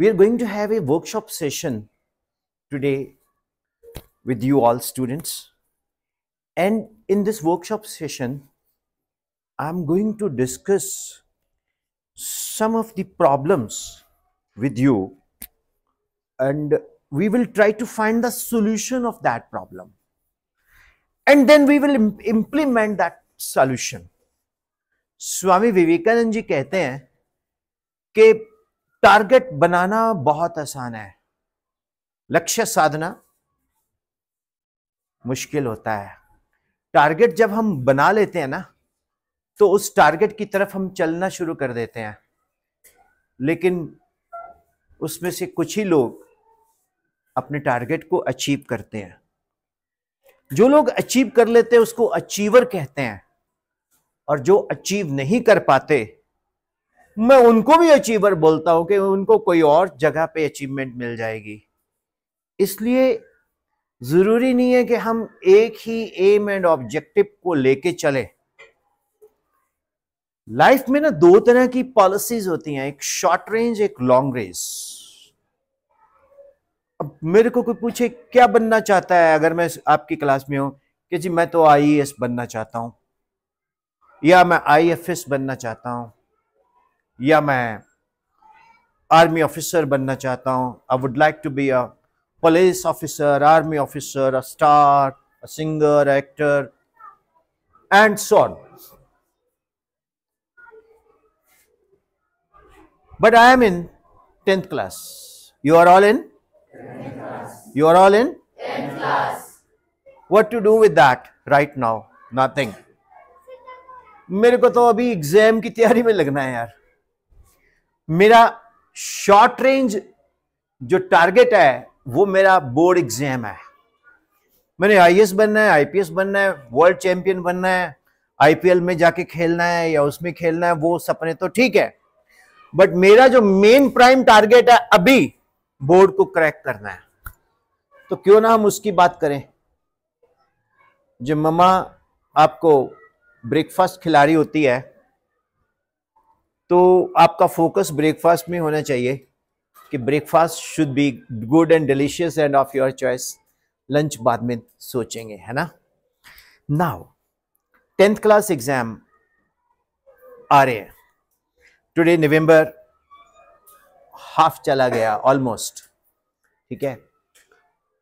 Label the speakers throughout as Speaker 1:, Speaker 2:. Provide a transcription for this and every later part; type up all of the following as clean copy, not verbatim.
Speaker 1: We are going to have a workshop session today with you all students. And in this workshop session, I'm going to discuss some of the problems with you, and we will try to find the solution of that problem. And then we will implement that solution. Swami Vivekananda ji कहते हैं कि target बनाना बहुत आसान है, लक्ष्य साधना मुश्किल होता है। टारगेट जब हम बना लेते हैं ना, तो उस टारगेट की तरफ हम चलना शुरू कर देते हैं, लेकिन उसमें से कुछ ही लोग अपने टारगेट को अचीव करते हैं। जो लोग अचीव कर लेते हैं उसको अचीवर कहते हैं, और जो अचीव नहीं कर पाते, मैं उनको भी अचीवर बोलता हूं कि उनको कोई और जगह पे अचीवमेंट मिल जाएगी। इसलिए जरूरी नहीं है कि हम एक ही एम एंड ऑब्जेक्टिव को लेके चले। लाइफ में ना दो तरह की पॉलिसीज होती हैं, एक शॉर्ट रेंज, एक लॉन्ग रेंज। अब मेरे को कोई पूछे क्या बनना चाहता है, अगर मैं आपकी क्लास में हूं कि जी मैं तो आईएएस बनना चाहता हूं, या मैं आईएफएस बनना चाहता हूं, या मैं आर्मी ऑफिसर बनना चाहता हूं, I would like to be a police officer, army officer, a star, a singer, actor and so on. But I am in 10th class. You are all in? 10th class. You are all in? 10th class. What to do with that right now? Nothing. मेरे को तो अभी exam की तैयारी में लगना है यार। मेरा शॉर्ट रेंज जो टारगेट है वो मेरा बोर्ड एग्जाम है। मैंने आईएएस बनना है, आईपीएस बनना है, वर्ल्ड चैंपियन बनना है, आईपीएल में जाके खेलना है या उसमें खेलना है, वो सपने तो ठीक है, बट मेरा जो मेन प्राइम टारगेट है अभी बोर्ड को क्रैक करना है। तो क्यों ना हम उसकी बात करें। जब मम्मा आपको ब्रेकफास्ट खिला रही होती है तो आपका फोकस ब्रेकफास्ट में होना चाहिए कि breakfast should be good and delicious end of your choice. Lunch बाद में सोचेंगे, है ना। नाउ 10th क्लास एग्जाम आ रहे हैं। टुडे नवंबर हाफ चला गया ऑलमोस्ट, ठीक है।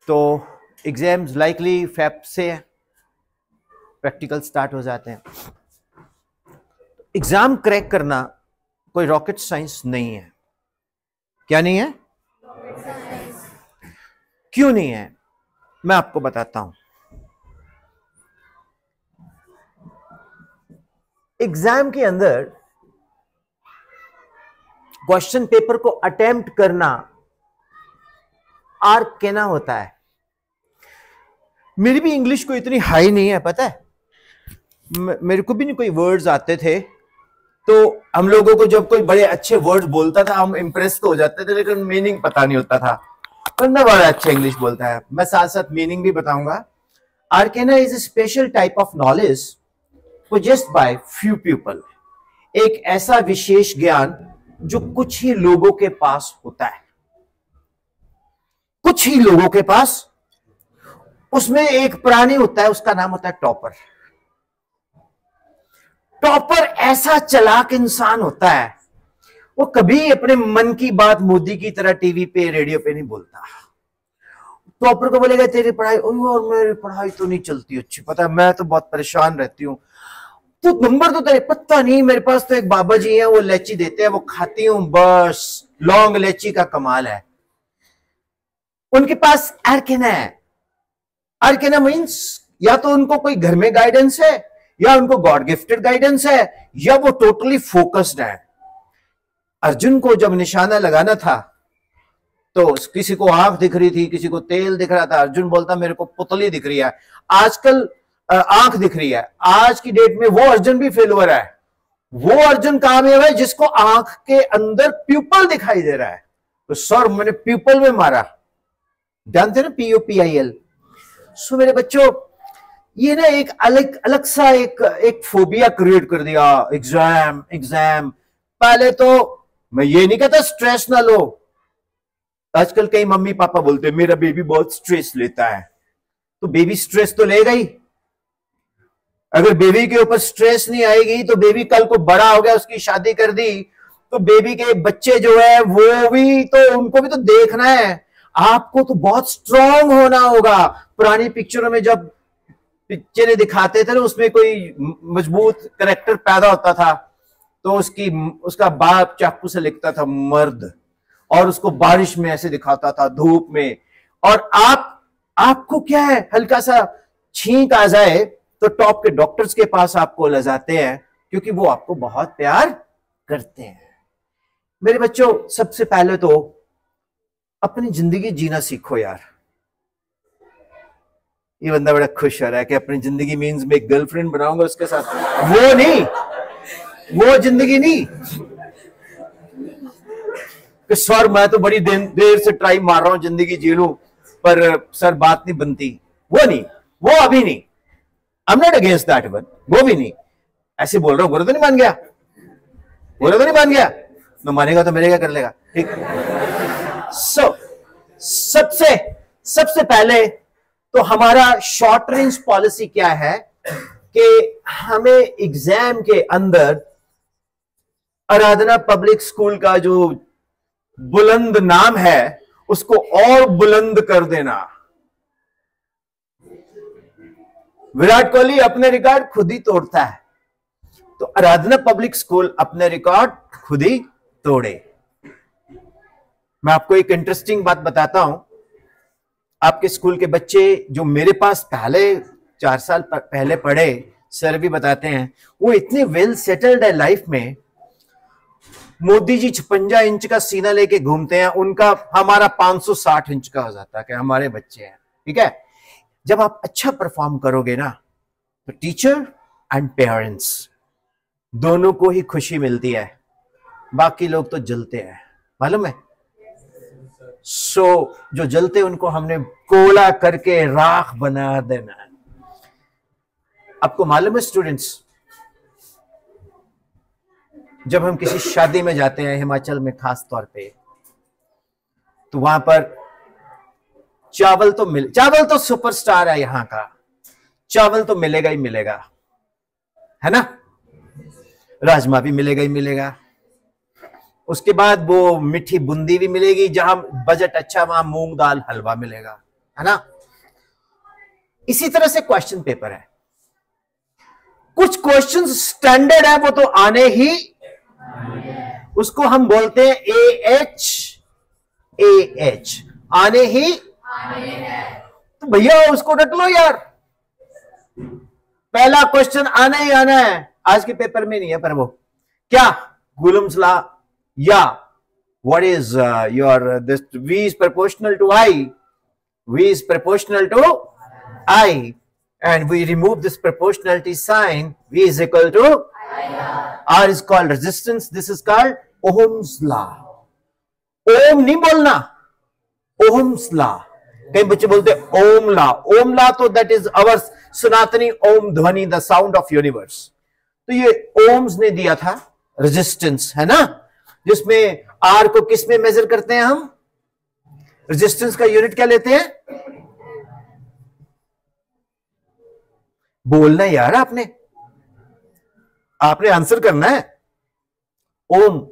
Speaker 1: तो एग्जाम्स लाइकली फेब से प्रैक्टिकल स्टार्ट हो जाते हैं। एग्जाम क्रैक करना कोई रॉकेट साइंस नहीं है। क्या नहीं है? क्यों नहीं है, मैं आपको बताता हूं। एग्जाम के अंदर क्वेश्चन पेपर को अटेम्प्ट करना आर्क कहना होता है। मेरी भी इंग्लिश को इतनी हाई नहीं है, पता है। मेरे को भी नहीं कोई वर्ड्स आते थे, तो हम लोगों को जब कोई बड़े अच्छे वर्ड्स बोलता था हम इंप्रेस तो हो जाते थे, लेकिन मीनिंग पता नहीं होता था। बंदा बड़ा अच्छा इंग्लिश बोलता है। मैं साथ साथ मीनिंग भी बताऊंगा। Arcana is a special type of knowledge possessed by few people. एक ऐसा विशेष ज्ञान जो कुछ ही लोगों के पास होता है, कुछ ही लोगों के पास। उसमें एक प्राणी होता है, उसका नाम होता है टॉपर। टॉपर ऐसा चालाक इंसान होता है, वो कभी अपने मन की बात मोदी की तरह टीवी पे रेडियो पे नहीं बोलता। टॉपर को बोलेगा तेरी पढ़ाई, और मेरी पढ़ाई तो नहीं चलती अच्छी, पता है मैं तो बहुत परेशान रहती हूँ। तो नंबर तो तेरे पता नहीं, मेरे पास तो एक बाबा जी है, वो इलायची देते हैं, वो खाती हूं, बस लौंग इलायची का कमाल है। उनके पास आर्केना है। आर्केना मीन्स या तो उनको कोई घर में गाइडेंस है, या उनको गॉड गिफ्टेड गाइडेंस है, या वो टोटली फोकस्ड है। अर्जुन को जब निशाना लगाना था तो किसी को आंख दिख रही थी, किसी को तेल दिख रहा था। अर्जुन बोलता मेरे को पुतली दिख रही है, आजकल आंख दिख रही है। आज की डेट में वो अर्जुन भी फेलुअर है। वो अर्जुन कामयाब है जिसको आंख के अंदर प्यूपल दिखाई दे रहा है। तो सर मैंने प्यूपल में मारा, जानते ना, PUPIL। सो मेरे बच्चों, ये ना एक अलग सा एक फोबिया क्रिएट कर दिया। Exam exam. पहले तो मैं ये नहीं कहता स्ट्रेस ना लो, आजकल कई मम्मी पापा बोलते हैं मेरा बेबी बहुत स्ट्रेस लेता है, तो बेबी स्ट्रेस तो लेगा ही। अगर बेबी के ऊपर स्ट्रेस नहीं आएगी तो बेबी कल को बड़ा हो गया, उसकी शादी कर दी, तो बेबी के बच्चे जो है वो भी तो, उनको भी तो देखना है। आपको तो बहुत स्ट्रांग होना होगा। पुरानी पिक्चरों में जब पिक्चरें दिखाते थे ना, उसमें कोई मजबूत कैरेक्टर पैदा होता था तो उसका बाप चाकू से लिखता था मर्द, और उसको बारिश में ऐसे दिखाता था, धूप में। और आपको क्या है, हल्का सा छींक आ जाए तो टॉप के डॉक्टर्स के पास आपको ले जाते हैं, क्योंकि वो आपको बहुत प्यार करते हैं। मेरे बच्चों, सबसे पहले तो अपनी जिंदगी जीना सीखो यार। ये बंदा बड़ा खुश हो रहा है कि अपनी जिंदगी मीन्स मैं एक गर्लफ्रेंड बनाऊंगा उसके साथ। वो नहीं, वो जिंदगी नहीं कि सर मैं तो बड़ी देर से ट्राई मार रहा हूं जिंदगी जी लूं, पर सर बात नहीं बनती। वो नहीं, वो अभी नहीं। I am not against that one, वो भी नहीं। ऐसे बोल रहा हूं, बुरा तो नहीं मान गया? बुरा तो नहीं मान गया? मैं मानेगा तो मेरे क्या कर लेगा, ठीक। सबसे पहले तो हमारा शॉर्ट रेंज पॉलिसी क्या है कि हमें एग्जाम के अंदर आराधना पब्लिक स्कूल का जो बुलंद नाम है उसको और बुलंद कर देना। विराट कोहली अपने रिकॉर्ड खुद ही तोड़ता है, तो आराधना पब्लिक स्कूल अपने रिकॉर्ड खुद ही तोड़े। मैं आपको एक इंटरेस्टिंग बात बताता हूं। आपके स्कूल के बच्चे जो मेरे पास पहले 4 साल पहले पढ़े, सर भी बताते हैं, वो इतने वेल सेटल्ड है लाइफ में। मोदी जी 56 इंच का सीना लेके घूमते हैं, उनका हमारा 560 इंच का हो जाता है कि हमारे बच्चे हैं, ठीक है। जब आप अच्छा परफॉर्म करोगे ना, तो टीचर एंड पेरेंट्स दोनों को ही खुशी मिलती है, बाकी लोग तो जलते हैं, मालूम है। जो जलते उनको हमने कोला करके राख बना देना है। आपको मालूम है स्टूडेंट्स, जब हम किसी शादी में जाते हैं हिमाचल में खास तौर पे, तो वहां पर चावल तो सुपरस्टार है यहाँ का, चावल तो मिलेगा ही मिलेगा, है ना। राजमा भी मिलेगा ही मिलेगा। उसके बाद वो मीठी बूंदी भी मिलेगी, जहां बजट अच्छा वहां मूंग दाल हलवा मिलेगा, है ना। इसी तरह से क्वेश्चन पेपर है। कुछ क्वेश्चन स्टैंडर्ड है, वो तो आने ही, उसको हम बोलते हैं AH, आने ही। तो भैया उसको रट लो यार, पहला क्वेश्चन आना ही आना है। आज के पेपर में नहीं है, पर वो क्या गुलम्स लॉ, या what is this V is proportional to I, V is proportional to I, and we remove this proportionality sign, V is equal to R is called resistance, this is called Ohm's law. ओम नहीं बोलना, Ohm's law। कई बच्चे बोलते ओम law, ओम law तो that is our सनातनी ओम ध्वनि, the sound of universe. तो ये ओम्स ने दिया था रेजिस्टेंस, है ना, जिसमें आर को किस में मेजर करते हैं हम, रेजिस्टेंस का यूनिट क्या लेते हैं? बोलना यार, आपने आंसर करना है। ओम,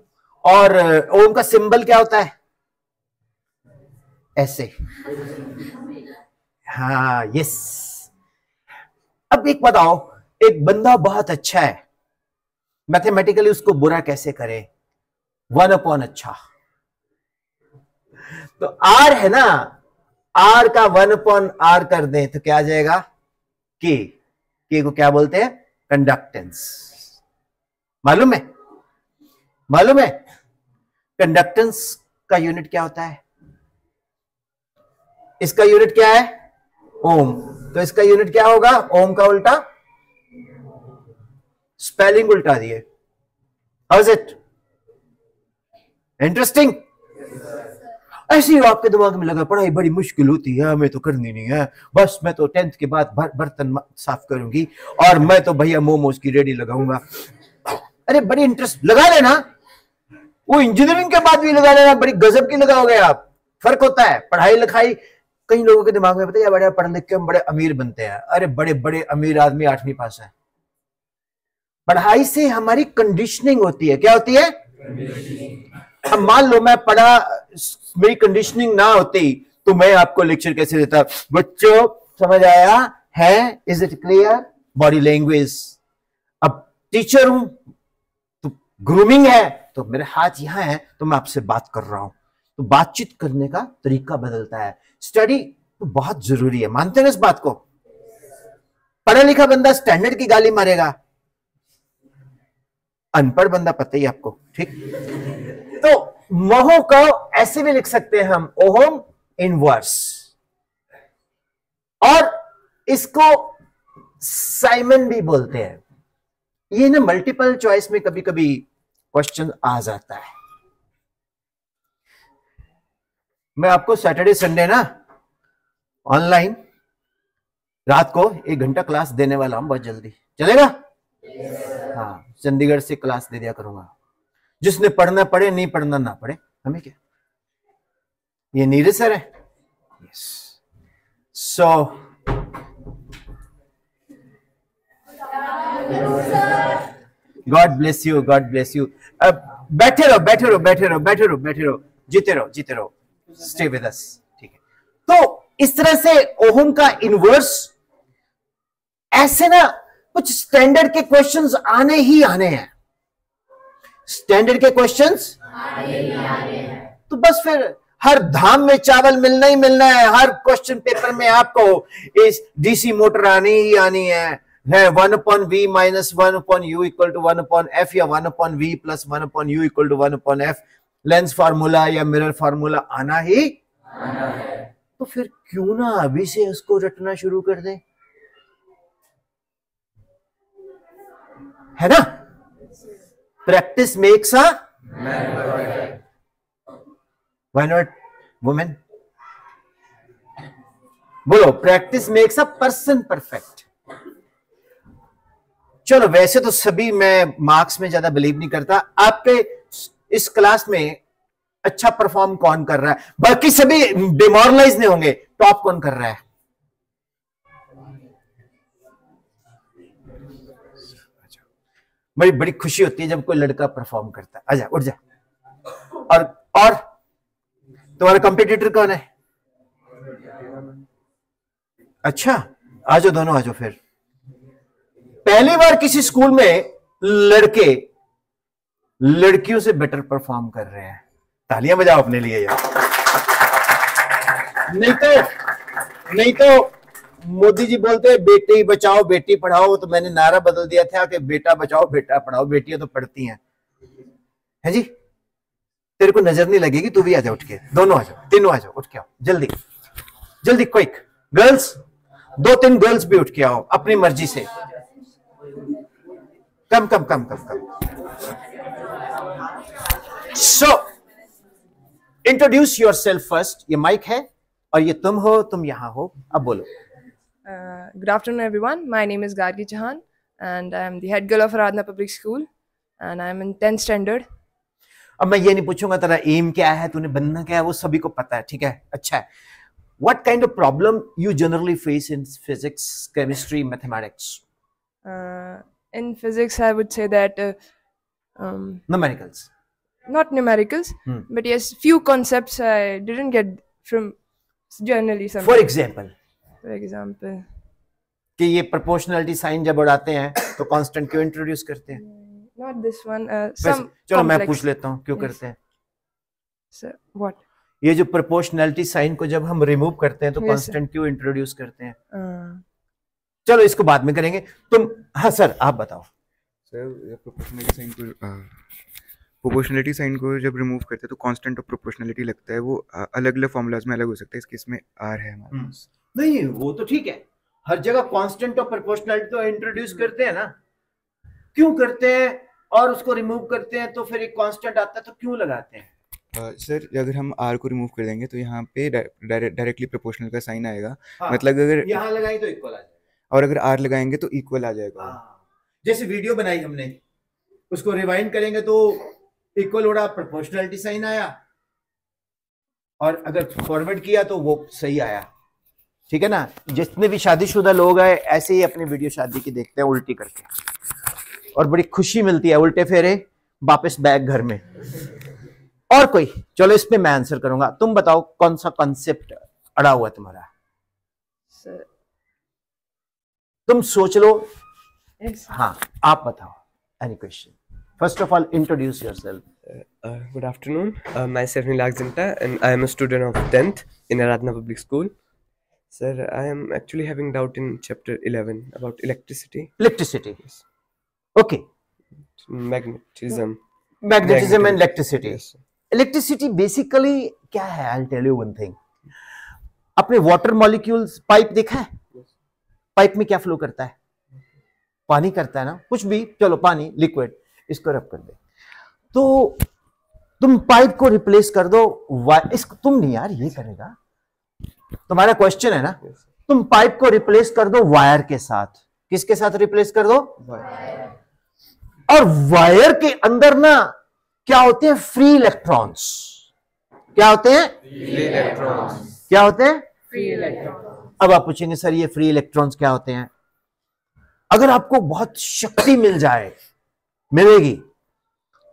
Speaker 1: और ओम का सिंबल क्या होता है? ऐसे, हाँ, यस। अब एक बताओ, एक बंदा बहुत अच्छा है, मैथमेटिकली उसको बुरा कैसे करे? 1/, अच्छा। तो आर है ना, आर का 1/r कर दें तो क्या आ जाएगा? के को क्या बोलते हैं? कंडक्टेंस। मालूम है? कंडक्टेंस का यूनिट क्या होता है? इसका यूनिट क्या है? ओम। तो इसका यूनिट क्या होगा? ओम का उल्टा, स्पेलिंग उल्टा दिए। How is it interesting? ऐसे ही आपके दिमाग में लगा पढ़ाई बड़ी मुश्किल होती है, हमें तो करनी नहीं है, बस मैं तो 10th के बाद बर्तन साफ करूंगी और मैं तो भैया मोमोज की रेडी लगाऊंगा। अरे बड़ी इंटरेस्ट लगा लेना, वो इंजीनियरिंग के बाद भी लगा लेना, बड़ी गजब की लगाओगे आप। फर्क होता है। पढ़ाई लिखाई, कई लोगों के दिमाग में पता है बड़े पढ़ लिख के हम बड़े अमीर बनते हैं। अरे बड़े बड़े अमीर आदमी 8वीं पास है। पढ़ाई से हमारी कंडीशनिंग होती है। क्या होती है? अब मान लो मैं पढ़ा, मेरी कंडीशनिंग ना होती तो मैं आपको लेक्चर कैसे देता? बच्चों समझ आया है? Is it clear? Body language. अब टीचर हूं तो ग्रूमिंग है, तो मेरे हाथ यहां है तो मैं आपसे बात कर रहा हूं, तो बातचीत करने का तरीका बदलता है। स्टडी तो बहुत जरूरी है, मानते हैं इस बात को? पढ़ा लिखा बंदा स्टैंडर्ड की गाली मारेगा, अनपढ़ बंदा पता ही आपको, ठीक? तो मोह को ऐसे भी लिख सकते हैं हम, ओहम इनवर्स, और इसको साइमन भी बोलते हैं। ये ना मल्टीपल चॉइस में कभी कभी क्वेश्चन आ जाता है। मैं आपको सैटरडे संडे ना ऑनलाइन रात को 1 घंटा क्लास देने वाला हूं, बहुत जल्दी। चलेगा? हाँ, चंडीगढ़ से क्लास दे दिया करूंगा। जिसने पढ़ना पढ़े, नहीं पढ़ना ना पढ़े, हमें क्या। ये नीरज सर है। Yes. So God bless you, God bless you. अब बैठे रहो, बैठे रहो, बैठे रहो, बैठे रहो, बैठे रहो, जीते रहो, जीते रहो। स्टे विद अस, ठीक है? तो इस तरह से ओहम का इनवर्स, ऐसे ना कुछ स्टैंडर्ड के क्वेश्चंस आने ही आने हैं। स्टैंडर्ड के क्वेश्चंस आने ही आने हैं। तो बस फिर हर धाम में चावल मिलना ही मिलना है। हर क्वेश्चन पेपर में आपको इस डीसी मोटर आनी ही आनी है 1/v minus 1/u equal to 1/f या 1/v plus 1/u equal to 1/f। Lens formula या मिरर फार्मूला आना ही आना है। तो फिर क्यों ना अभी से उसको रटना शुरू कर दें, है ना? Practice makes a man perfect. Why not women? बोलो, practice makes a person perfect. चलो, वैसे तो सभी, मैं मार्क्स में ज्यादा बिलीव नहीं करता। आपके इस क्लास में अच्छा परफॉर्म कौन कर रहा है? बाकी सभी डिमोरलाइज नहीं होंगे। टॉप कौन कर रहा है? बड़ी बड़ी खुशी होती है जब कोई लड़का परफॉर्म करता है। आजा, उठ जा। और तुम्हारा कंपटीटर कौन है? अच्छा, आजो दोनों, आजो। फिर पहली बार किसी स्कूल में लड़के लड़कियों से बेटर परफॉर्म कर रहे हैं। तालियां बजाओ अपने लिए यार। नहीं तो मोदी जी बोलते हैं बेटी बचाओ बेटी पढ़ाओ, तो मैंने नारा बदल दिया था कि बेटा बचाओ बेटा पढ़ाओ। बेटियां तो पढ़ती हैं, है जी? तेरे को नजर नहीं लगेगी, तू भी आ जा, उठ के। दोनों आ जाओ, तीनों आ जाओ, उठ के आओ जल्दी जल्दी, क्विक। गर्ल्स, 2-3 गर्ल्स भी उठ के आओ अपनी मर्जी से। कम कम कम कम कम। सो इंट्रोड्यूस योरसेल्फ फर्स्ट। ये माइक है और ये तुम हो, तुम यहां हो, अब बोलो।
Speaker 2: Good afternoon, everyone. My name is Gargi Chauhan, and I am the head girl of Aradhana Public School, and I am in 10th standard.
Speaker 1: अब मैं ये नहीं पूछूंगा तेरा एम क्या है, तूने बनना क्या है, वो सभी को पता है, ठीक है? अच्छा है। What kind of problem you generally face in physics, chemistry, mathematics?
Speaker 2: In physics, I would say that
Speaker 1: Numericals.
Speaker 2: not numericals, but yes, few concepts I didn't get from generally.
Speaker 1: For example, कि ये proportionality sign जब उड़ाते हैं तो constant क्यों introduce करते हैं?
Speaker 2: Not this one.
Speaker 1: चलो मैं पूछ लेता हूँ, क्यों करते हैं?
Speaker 2: Sir, what?
Speaker 1: ये जो proportionality sign को जब हम remove करते हैं तो constant क्यों introduce करते हैं? चलो इसको बाद में करेंगे। तुम, हाँ सर, आप बताओ।
Speaker 3: सर, प्रोपोर्शनलिटी साइन को जब रिमूव करते हैं तो कांस्टेंट ऑफ प्रोपोर्शनलिटी लगता है। वो अलग अलग फॉर्मूलाज में अलग हो सकता है। इसके इसमें आर है हमारे पास।
Speaker 1: नहीं, वो तो ठीक है, हर जगह कांस्टेंट ऑफ प्रोपोर्शनलिटी तो इंट्रोड्यूस करते हैं ना। क्यों करते हैं? और उसको रिमूव करते हैं तो फिर एक कांस्टेंट आता है, तो क्यों लगाते हैं?
Speaker 3: सर, अगर हम आर को रिमूव कर देंगे तो यहाँ पे डायरेक्टली प्रोपोर्शनल का साइन आएगा।
Speaker 1: हाँ,
Speaker 3: मतलब अगर
Speaker 1: यहाँ लगाई तो इक्वल आ जाएगा,
Speaker 3: और अगर आर लगाएंगे तो इक्वल आ जाएगा।
Speaker 1: जैसे वीडियो बनाई हमने, उसको रिवाइंड करेंगे तो इक्वल उड़ा, प्रोपोर्शनलिटी साइन आया, और अगर फॉरवर्ड किया तो वो सही आया, ठीक है ना। जितने भी शादीशुदा लोग हैं ऐसे ही अपनी वीडियो शादी की देखते हैं उल्टी करके, और बड़ी खुशी मिलती है, उल्टे फेरे वापस बैग घर में। और कोई, चलो इस पे मैं आंसर करूंगा, तुम बताओ कौन सा कॉन्सेप्ट अड़ा हुआ तुम्हारा,
Speaker 2: Sir,
Speaker 1: तुम सोच लो।
Speaker 2: yes.
Speaker 1: हाँ आप बताओ, any question? First of all introduce yourself.
Speaker 4: Good afternoon. Myself Nilak Zinta, and I am a student of 10th in Aradhana Public School. Sir, I am actually having doubt in chapter 11 about electricity,
Speaker 1: electricity, okay,
Speaker 4: magnetism.
Speaker 1: Magnetism and electricity.
Speaker 4: Yes.
Speaker 1: Electricity basically क्या है? I tell you one thing. अपने water molecules, pipe देखा है? Pipe में क्या flow करता है? पानी करता है ना, कुछ भी, चलो पानी, लिक्विड, इसको रब कर दे तो तुम पाइप को रिप्लेस कर दो। इसको तुम नहीं यार, ये करेगा, तुम्हारा क्वेश्चन है ना।
Speaker 4: Yes.
Speaker 1: तुम पाइप को रिप्लेस कर दो वायर के साथ। किसके साथ रिप्लेस कर दो? और वायर के अंदर ना क्या होते हैं? Free electrons. क्या होते हैं? क्या होते हैं?
Speaker 2: Free electron.
Speaker 1: अब आप पूछेंगे सर ये फ्री इलेक्ट्रॉन्स क्या होते हैं? अगर आपको बहुत शक्ति मिल जाए, मिलेगी,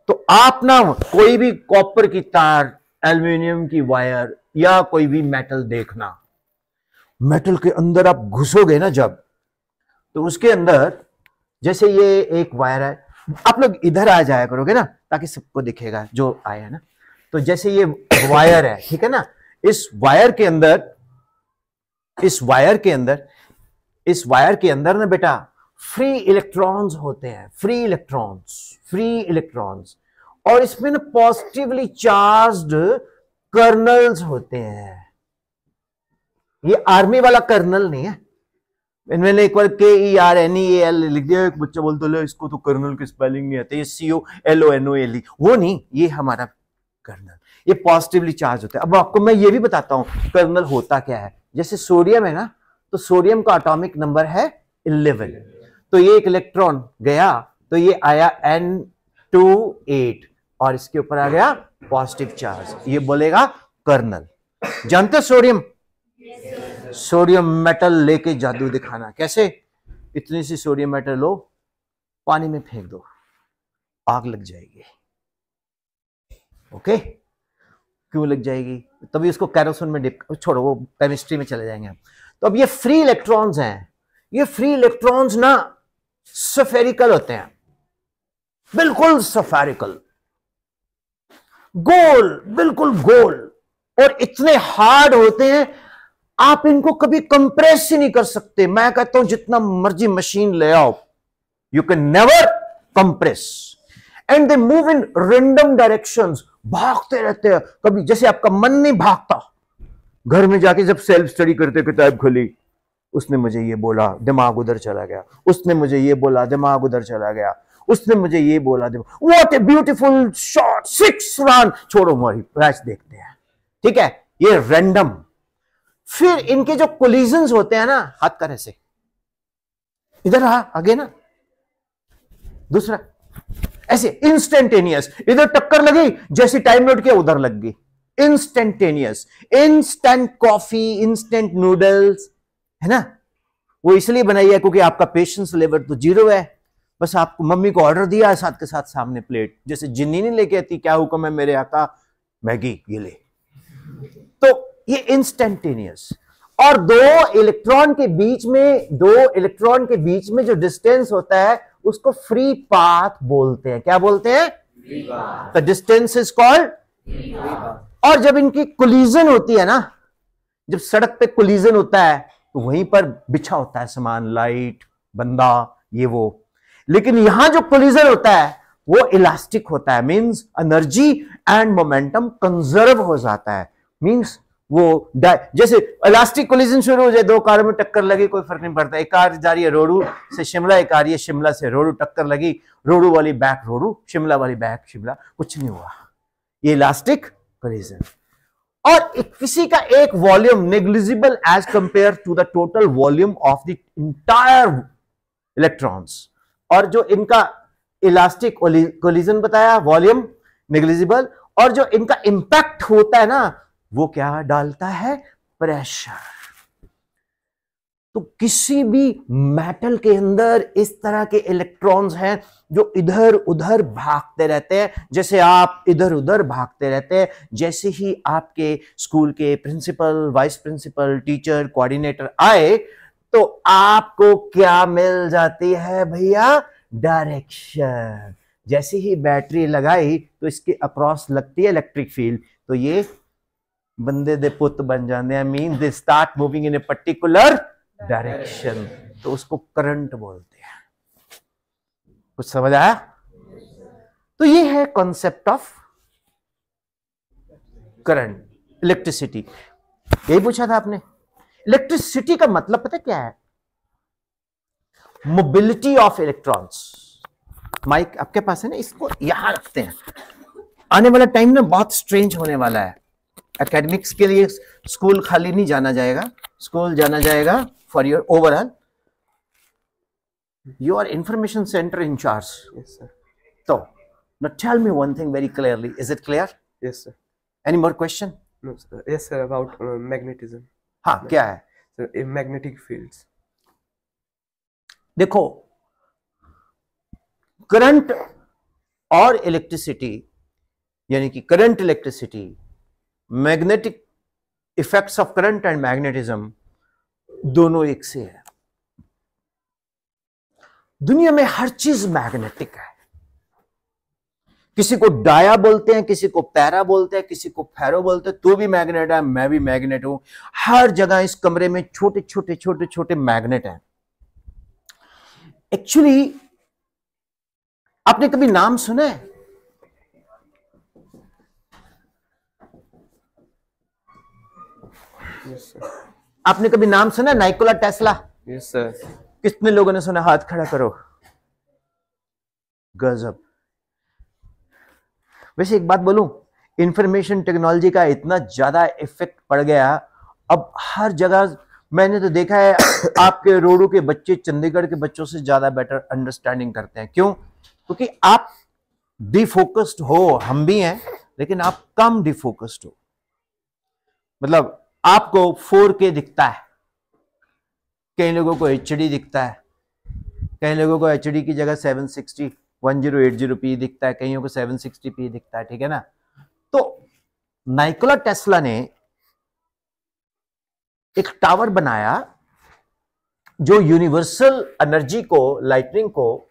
Speaker 1: तो आप ना कोई भी कॉपर की तार, एल्युमिनियम की वायर या कोई भी मेटल देखना, मेटल के अंदर आप घुसोगे ना जब, तो उसके अंदर जैसे ये एक वायर है, आप लोग इधर आ जाया करोगे ना ताकि सबको दिखेगा जो आया ना। तो जैसे ये वायर है, ठीक है ना, इस वायर के अंदर ना बेटा फ्री इलेक्ट्रॉन्स होते हैं, फ्री इलेक्ट्रॉन्स। और इसमें ना पॉजिटिवली चार्ज्ड कर्नल्स होते हैं। ये आर्मी वाला कर्नल नहीं है। मैंने एक बार KERNEL लिख दिया, एक बच्चा बोलता है इसको तो कर्नल की स्पेलिंग नहीं आती, ये COLONOLE, वो नहीं, ये हमारा कर्नल, ये पॉजिटिवली चार्ज होता है। अब आपको मैं ये भी बताता हूं कर्नल होता क्या है। जैसे सोडियम है ना, तो सोडियम का एटॉमिक नंबर है 11, तो ये एक इलेक्ट्रॉन गया तो ये आया N28 और इसके ऊपर आ गया पॉजिटिव चार्ज, ये बोलेगा कर्नल। जानते सोडियम? सोडियम मेटल लेके जादू दिखाना कैसे? इतनी सी सोडियम मेटल लो, पानी में फेंक दो, आग लग जाएगी। ओके, क्यों लग जाएगी? तभी उसको कैरोसिन में डिप, छोड़ो वो केमिस्ट्री में चले जाएंगे हम। तो अब ये फ्री इलेक्ट्रॉन्स हैं, ये फ्री इलेक्ट्रॉन्स ना स्फेरिकल होते हैं, बिल्कुल स्फेरिकल, गोल, बिल्कुल गोल, और इतने हार्ड होते हैं आप इनको कभी कंप्रेस ही नहीं कर सकते। मैं कहता हूं जितना मर्जी मशीन ले आओ, you can never compress. And they move in random directions, भागते रहते हैं। कभी जैसे आपका मन नहीं भागता, घर में जाके जब सेल्फ स्टडी करते, किताब खोली, उसने मुझे ये बोला, दिमाग उधर चला गया, उसने मुझे ये बोला, दिमाग उधर चला गया, उसने मुझे ये बोला, what a beautiful shot, 6 run, छोड़ो हमारी मैच देखते हैं, ठीक है, ये रैंडम। फिर इनके जो कोलिजन्स होते हैं ना, हाथ कर ऐसे, इधर रहा आगे ना, दूसरा ऐसे इंस्टेंटेनियस, इधर टक्कर लगी, जैसे टाइम नोट किया उधर लग गई, instantaneous. Instant coffee, instant noodles, है ना, वो इसलिए बनाई है क्योंकि आपका पेशेंस लेवल तो 0 है। बस आपको मम्मी को ऑर्डर दिया है, साथ के साथ सामने प्लेट, जैसे जिन्नी नहीं लेके आती, क्या हुक्म है मेरे आका, मैगी ये ले। तो ये इंस्टेंटेनियस। और दो इलेक्ट्रॉन के बीच में जो डिस्टेंस होता है उसको फ्री पाथ बोलते हैं। क्या बोलते हैं? The distance is called. और जब इनकी कोलिजन होती है ना, जब सड़क पे कोलिजन होता है तो वहीं पर बिछा होता है सामान, लाइट, बंदा, ये वो। लेकिन यहां जो कोलिजन होता है वो इलास्टिक होता है, means energy and momentum conserve हो जाता है। मींस वो जैसे इलास्टिक कोलिजन शुरू हो जाए, दो कार में टक्कर लगी, कोई फर्क नहीं पड़ता। एक कार जा रही है रोडू से शिमला, एक आ रही है शिमला से रोडू, टक्कर लगी, रोडू वाली बैक रोडू, शिमला वाली बैक शिमला, कुछ नहीं हुआ, ये इलास्टिक कोलिजन। और किसी का एक volume negligible as compare to the total volume of the entire electrons. और जो इनका इलास्टिक कोलिजन बताया, वॉल्यूम नेग्लिजिबल, और जो इनका इंपैक्ट होता है ना, वो क्या डालता है? प्रेशर। तो किसी भी मेटल के अंदर इस तरह के इलेक्ट्रॉन्स हैं जो इधर उधर भागते रहते हैं, जैसे आप इधर उधर भागते रहते हैं। जैसे ही आपके स्कूल के principal, vice principal, teacher, coordinator आए तो आपको क्या मिल जाती है भैया? डायरेक्शन। जैसे ही बैटरी लगाई तो इसके अक्रॉस लगती है इलेक्ट्रिक फील्ड, तो ये बंदे दे पुत बन जाते हैं, mean they start moving in a particular direction. तो उसको करंट बोलते हैं। कुछ समझ आया? तो ये है कॉन्सेप्ट ऑफ करंट, इलेक्ट्रिसिटी। यही पूछा था आपने। इलेक्ट्रिसिटी का मतलब पता क्या है? Mobility of electrons. माइक आपके पास है ना, इसको यहां रखते हैं। आने वाला टाइम ना बहुत स्ट्रेंज होने वाला है। एकेडमिक्स के लिए स्कूल खाली नहीं जाना जाएगा, स्कूल जाना जाएगा for your overall. You are information center in charge.
Speaker 4: Yes, sir.
Speaker 1: So, now tell me one thing very clearly. Is it clear?
Speaker 4: Yes, sir.
Speaker 1: Any more question?
Speaker 4: No, sir. Yes, sir. About magnetism.
Speaker 1: हाँ, क्या है?
Speaker 4: Sir, in magnetic fields.
Speaker 1: देखो, current और electricity, यानी कि current electricity, magnetic effects of current and magnetism दोनों एक से है। दुनिया में हर चीज मैग्नेटिक है। किसी को डाया बोलते हैं, किसी को पैरा बोलते हैं, किसी को फेरो बोलते हैं। तू भी मैग्नेट है, मैं भी मैग्नेट हूं। हर जगह इस कमरे में छोटे छोटे छोटे छोटे मैग्नेट हैं। एक्चुअली आपने कभी नाम सुना है?
Speaker 4: Yes, sir.
Speaker 1: आपने कभी नाम सुना है नाइकोला टेस्ला?
Speaker 4: Yes, sir.
Speaker 1: कितने लोगों ने सुना? हाथ खड़ा करो। गजब। वैसे एक बात बोलूं, इंफॉर्मेशन टेक्नोलॉजी का इतना ज्यादा इफेक्ट पड़ गया, अब हर जगह मैंने तो देखा है आपके रोडों के बच्चे चंडीगढ़ के बच्चों से ज्यादा बेटर अंडरस्टैंडिंग करते हैं। क्यों? क्योंकि आप डिफोकस्ड हो, हम भी हैं, लेकिन आप कम डिफोकस्ड हो। मतलब आपको 4K दिखता है, कई लोगों को HD दिखता है, कई लोगों को HD की जगह 760 1080p दिखता है, कईयों को 760p दिखता है, ठीक है ना? तो नाइकोला टेस्ला ने एक टावर बनाया जो यूनिवर्सल एनर्जी को, लाइटनिंग को,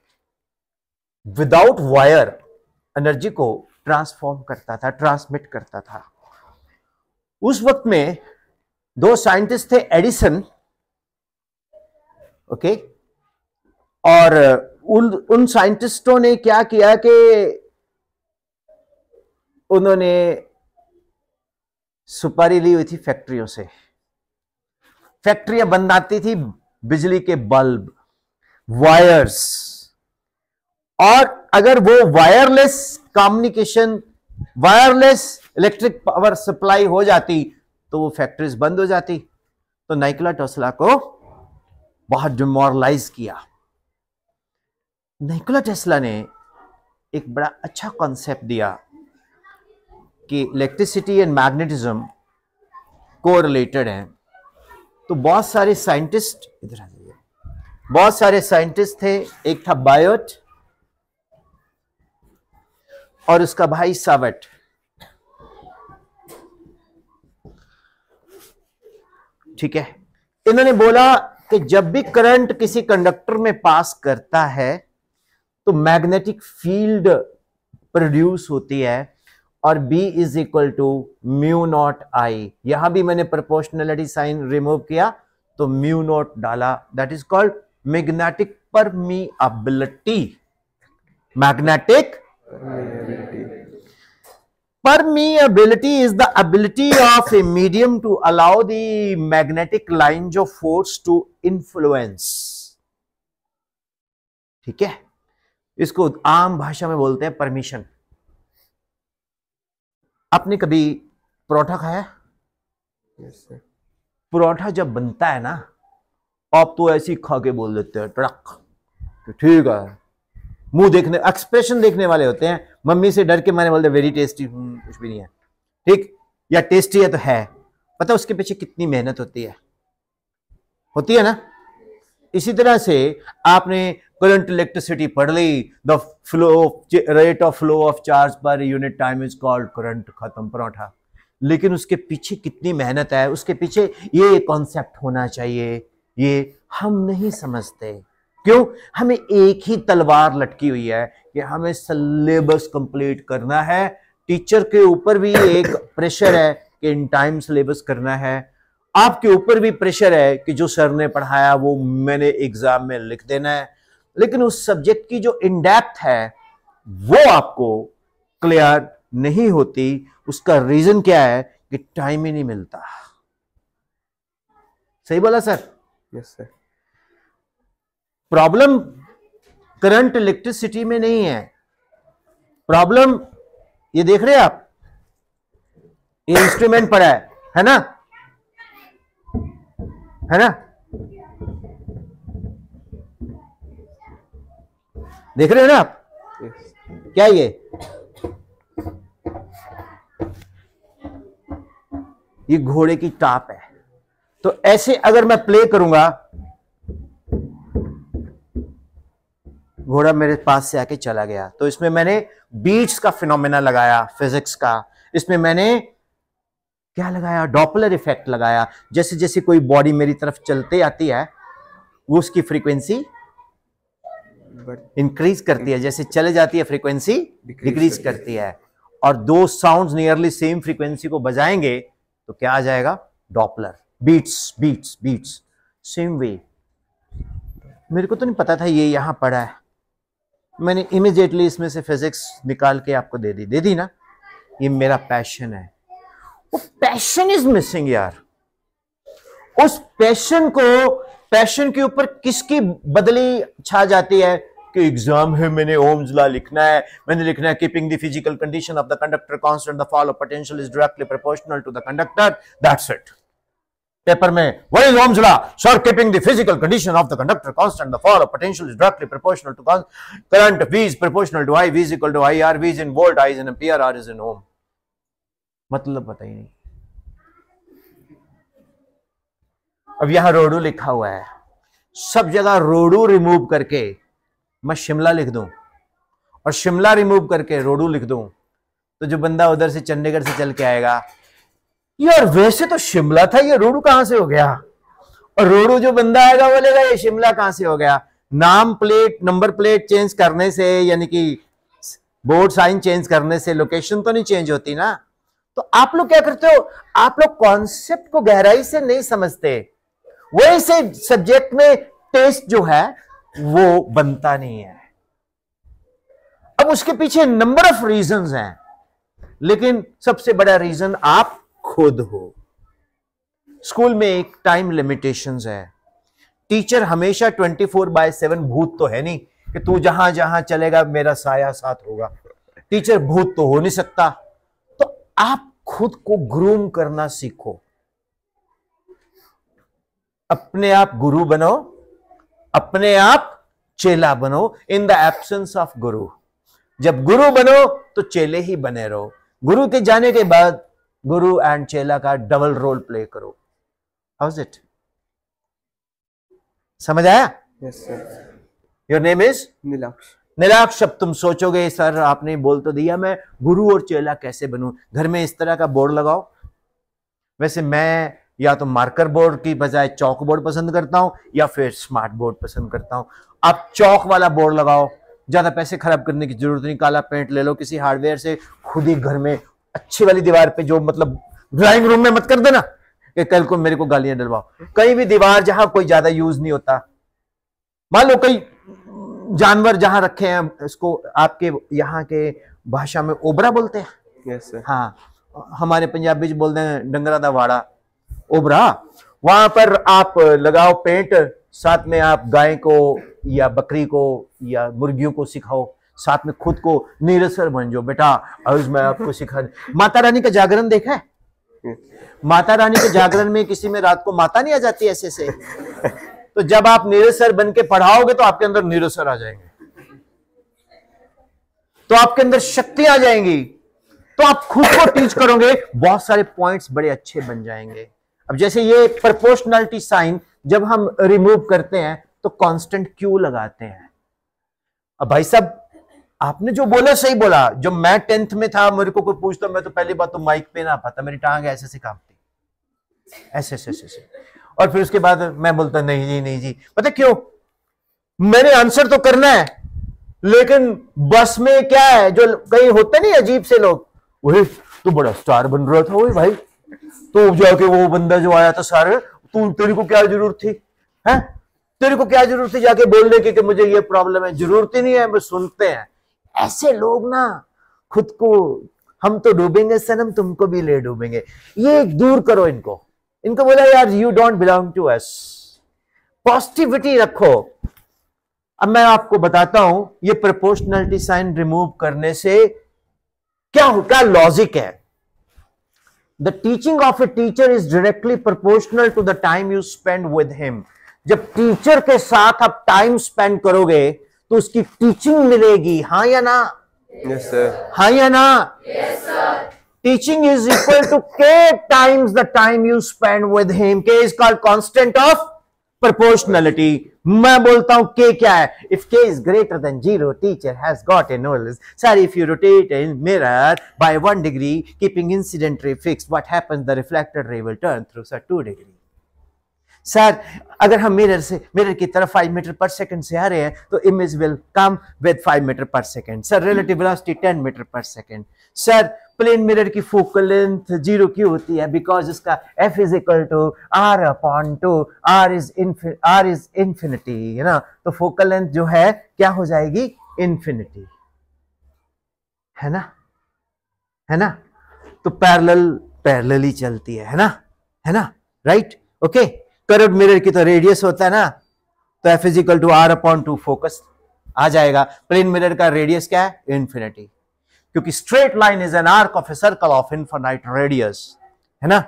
Speaker 1: विदाउट वायर एनर्जी को ट्रांसफॉर्म करता था, ट्रांसमिट करता था। उस वक्त में दो साइंटिस्ट थे, एडिसन, ओके, और उन साइंटिस्टों ने क्या किया कि उन्होंने सुपारी ली हुई थी फैक्ट्रियों से। फैक्ट्रियां बनाती थी बिजली के बल्ब, वायर्स, और अगर वो wireless communication, wireless electric power supply हो जाती तो वो फैक्ट्रीज बंद हो जाती। तो नाइकोला टेस्ला को बहुत डिमोरलाइज किया। नाइकोला टेस्ला ने एक बड़ा अच्छा कॉन्सेप्ट दिया कि इलेक्ट्रिसिटी एंड मैग्नेटिज्म कोरिलेटेड हैं। तो बहुत सारे साइंटिस्ट, इधर आ जाइए, बहुत सारे साइंटिस्ट थे। एक था बायोट और उसका भाई सावट। ठीक है, इन्होंने बोला कि जब भी करंट किसी कंडक्टर में पास करता है तो मैग्नेटिक फील्ड प्रोड्यूस होती है, और B is equal to mu naught I. यहां भी मैंने प्रोपोर्शनलिटी साइन रिमूव किया तो म्यू नॉट डाला। That is called magnetic permeability. Magnetic permeability is the ability of a medium to allow the magnetic lines of force to influence. ठीक है, इसको आम भाषा में बोलते हैं परमिशन। आपने कभी परोठा खाया?
Speaker 4: Yes, sir.
Speaker 1: परोठा जब बनता है ना, आप तो ऐसे ही खा के बोल देते हैं टड़क, ठीक है। मुंह देखने, एक्सप्रेशन देखने वाले होते हैं। मम्मी से डर के मैंने बोलते वेरी टेस्टी, कुछ भी नहीं है, ठीक। या टेस्टी है तो है, पता है उसके पीछे कितनी मेहनत होती है ना। इसी तरह से आपने करंट इलेक्ट्रिसिटी पढ़ ली, the rate of flow of charge per unit time is called current, खत्म पराठा। लेकिन उसके पीछे कितनी मेहनत है, उसके पीछे ये कॉन्सेप्ट होना चाहिए, ये हम नहीं समझते। क्यों? हमें एक ही तलवार लटकी हुई है कि हमें सिलेबस कंप्लीट करना है। टीचर के ऊपर भी एक प्रेशर है कि इन टाइम सिलेबस करना है, आपके ऊपर भी प्रेशर है कि जो सर ने पढ़ाया वो मैंने एग्जाम में लिख देना है। लेकिन उस सब्जेक्ट की जो इन डेप्थ है वो आपको क्लियर नहीं होती। उसका रीजन क्या है कि टाइम ही नहीं मिलता। सही बोला sir?
Speaker 4: Yes sir.
Speaker 1: Problem current electricity में नहीं है, प्रॉब्लम ये देख रहे हैं आप, ये इंस्ट्रूमेंट पड़ा है ना, है ना, देख रहे हैं ना आप?
Speaker 4: यस।
Speaker 1: क्या ये घोड़े की टाप है। तो ऐसे अगर मैं प्ले करूंगा, घोड़ा मेरे पास से आके चला गया, तो इसमें मैंने बीट्स का फिनोमेना लगाया फिजिक्स का। इसमें मैंने क्या लगाया? डॉपलर इफेक्ट लगाया। जैसे जैसे कोई बॉडी मेरी तरफ चलते आती है वो उसकी फ्रीक्वेंसी इंक्रीज करती है, जैसे चले जाती है फ्रीक्वेंसी डिक्रीज करती है। और दो साउंड्स नियरली सेम फ्रीक्वेंसी को बजाएंगे तो क्या आ जाएगा? Doppler, beats beats beats. Same way, मेरे को तो नहीं पता था ये यहां पड़ा है, मैंने इमीडिएटली इसमें से फिजिक्स निकाल के आपको दे दी ना। ये मेरा पैशन है। वो पैशन इज मिसिंग यार। उस पैशन के ऊपर किसकी बदली छा जाती है कि एग्जाम है, मैंने ओम्स लॉ लिखना है, मैंने लिखना है keeping the physical condition of the conductor constant, the fall of potential is directly proportional to the conductor, that's it. Paper में what is Ohm's law? Sir, keeping the physical condition of the conductor constant, the fall of potential is directly proportional to current, V is proportional to I, V is equal to IR, V is in volt, I is in ampere, R is in ohm। मतलब पता ही नहीं। अब यहां रोडू लिखा हुआ है, सब जगह रोडू रिमूव करके मैं शिमला लिख दूं और शिमला रिमूव करके रोडू लिख दूं, तो जो बंदा उधर से चंडीगढ़ से चल के आएगा, यार वैसे तो शिमला था, ये रोडू कहां से हो गया? और रोडू जो बंदा आएगा बोलेगा ये शिमला कहां से हो गया? नाम प्लेट, नंबर प्लेट चेंज करने से, यानी कि बोर्ड साइन चेंज करने से लोकेशन तो नहीं चेंज होती ना। तो आप लोग क्या करते हो? आप लोग कॉन्सेप्ट को गहराई से नहीं समझते, वैसे सब्जेक्ट में टेस्ट जो है वो बनता नहीं है। अब उसके पीछे नंबर ऑफ रीजंस हैं, लेकिन सबसे बड़ा रीजन आप खुद हो। स्कूल में एक टाइम लिमिटेशंस है। टीचर हमेशा 24/7 भूत तो है नहीं कि तू जहां जहां चलेगा मेरा साया साथ होगा। टीचर भूत तो हो नहीं सकता। तो आप खुद को ग्रूम करना सीखो, अपने आप गुरु बनो, अपने आप चेला बनो इन द एब्सेंस ऑफ गुरु। जब गुरु बनो तो चेले ही बने रहो। गुरु के जाने के बाद गुरु एंड चेला का डबल रोल प्ले करो। How is it? समझ आया?
Speaker 4: Yes sir.
Speaker 1: Your name is
Speaker 4: Nilaksh.
Speaker 1: Nilaksh. अब तुम सोचोगे सर आपने बोल तो दिया, मैं गुरु और चेला कैसे बनूं? घर में इस तरह का बोर्ड लगाओ। वैसे मैं या तो मार्कर बोर्ड की बजाय चौक बोर्ड पसंद करता हूं, या फिर स्मार्ट बोर्ड पसंद करता हूं। आप चौक वाला बोर्ड लगाओ, ज्यादा पैसे खराब करने की जरूरत नहीं। काला पेंट ले लो किसी हार्डवेयर से, खुद ही घर में अच्छी वाली दीवार पे, जो मतलब ड्राइंग रूम में मत कर देना कि कल को मेरे को गालियां डलवाओ। कहीं भी दीवार जहां कोई ज्यादा यूज नहीं होता, मान लो कई जानवर जहां रखे हैं, इसको आपके यहाँ के भाषा में ओबरा बोलते हैं।
Speaker 4: Yes sir.
Speaker 1: हाँ, हमारे पंजाबी में बोलते हैं डंगरा दा वाड़ा, ओबरा। वहां पर आप लगाओ पेंट, साथ में आप गाय को या बकरी को या मुर्गियों को सिखाओ, साथ में खुद को नीरसर बन जाओ। बेटा आज मैं आपको सिखा। माता रानी का जागरण देखा है? माता रानी के जागरण में किसी में रात को माता नहीं आ जाती ऐसे से? तो जब आप नीरसर बन के पढ़ाओगे तो आपके अंदर नीरसर आ जाएंगे, तो आपके अंदर शक्ति आ जाएंगी। तो आप खुद को टीच करोगे, बहुत सारे पॉइंट्स बड़े अच्छे बन जाएंगे। अब जैसे ये प्रोपोर्शनलिटी साइन जब हम रिमूव करते हैं तो कांस्टेंट क्यू लगाते हैं। अब भाई साहब आपने जो बोला सही बोला, जब मैं 10th में था मेरे को कोई पूछता, मैं तो पहली बात तो माइक पे ना पाता, मेरी टांग ऐसे से कांपती, ऐसे ऐसे ऐसे, और फिर उसके बाद मैं बोलता नहीं जी नहीं जी। पता क्यों? मैंने आंसर तो करना है, लेकिन बस में क्या है, जो कहीं होते नहीं अजीब से लोग, वही तू बड़ा स्टार बन रहा था, वही भाई तो जाके वो बंदा जो आया था सारे, तू तेरे को क्या जरूरत थी है, तेरे को क्या जरूरत थी जाके बोलने की कि मुझे ये प्रॉब्लम है? जरूरत ही नहीं है, बस सुनते हैं। ऐसे लोग ना खुद को, हम तो डूबेंगे सनम, तुमको भी ले डूबेंगे, ये दूर करो इनको। इनको बोला यार you don't belong to us, positivity रखो। अब मैं आपको बताता हूं ये प्रोपोर्शनलिटी साइन रिमूव करने से क्या लॉजिक है। The teaching of a teacher is directly proportional to the time you spend with him. जब टीचर के साथ आप टाइम स्पेंड करोगे तो उसकी टीचिंग मिलेगी, हाँ या ना?
Speaker 4: Yes, sir.
Speaker 1: हाँ या ना? Yes, sir. Teaching is equal to k times the time you spend with him. K is called constant of proportionality. मैं बोलता हूं k क्या है? If k is greater than 0, teacher has got a knowledge. Sir, if you rotate a mirror by 1 degree, keeping incident ray fixed, what happens? The reflected ray will turn through, sir, 2 degree. Sir अगर हम mirror की तरफ 5 metre per second से आ रहे हैं तो image will come with 5 metre per second. Sir relative velocity 10 metre per second. Sir plane mirror की focal length 0 क्यों होती है? बिकॉज इसका f is equal to r upon 2, r is infinity, है ना? तो फोकल लेंथ जो है क्या हो जाएगी? इंफिनिटी, है ना? है ना? तो पैरेलल ही चलती है ना? है ना? Right, okay. कर्व्ड मिरर की तो रेडियस होता है ना, तो f is equal to r upon 2 focus आ जाएगा। प्लेन मिरर का रेडियस क्या है? इंफिनिटी, क्योंकि straight line is an arc of a circle of infinite radius, है ना?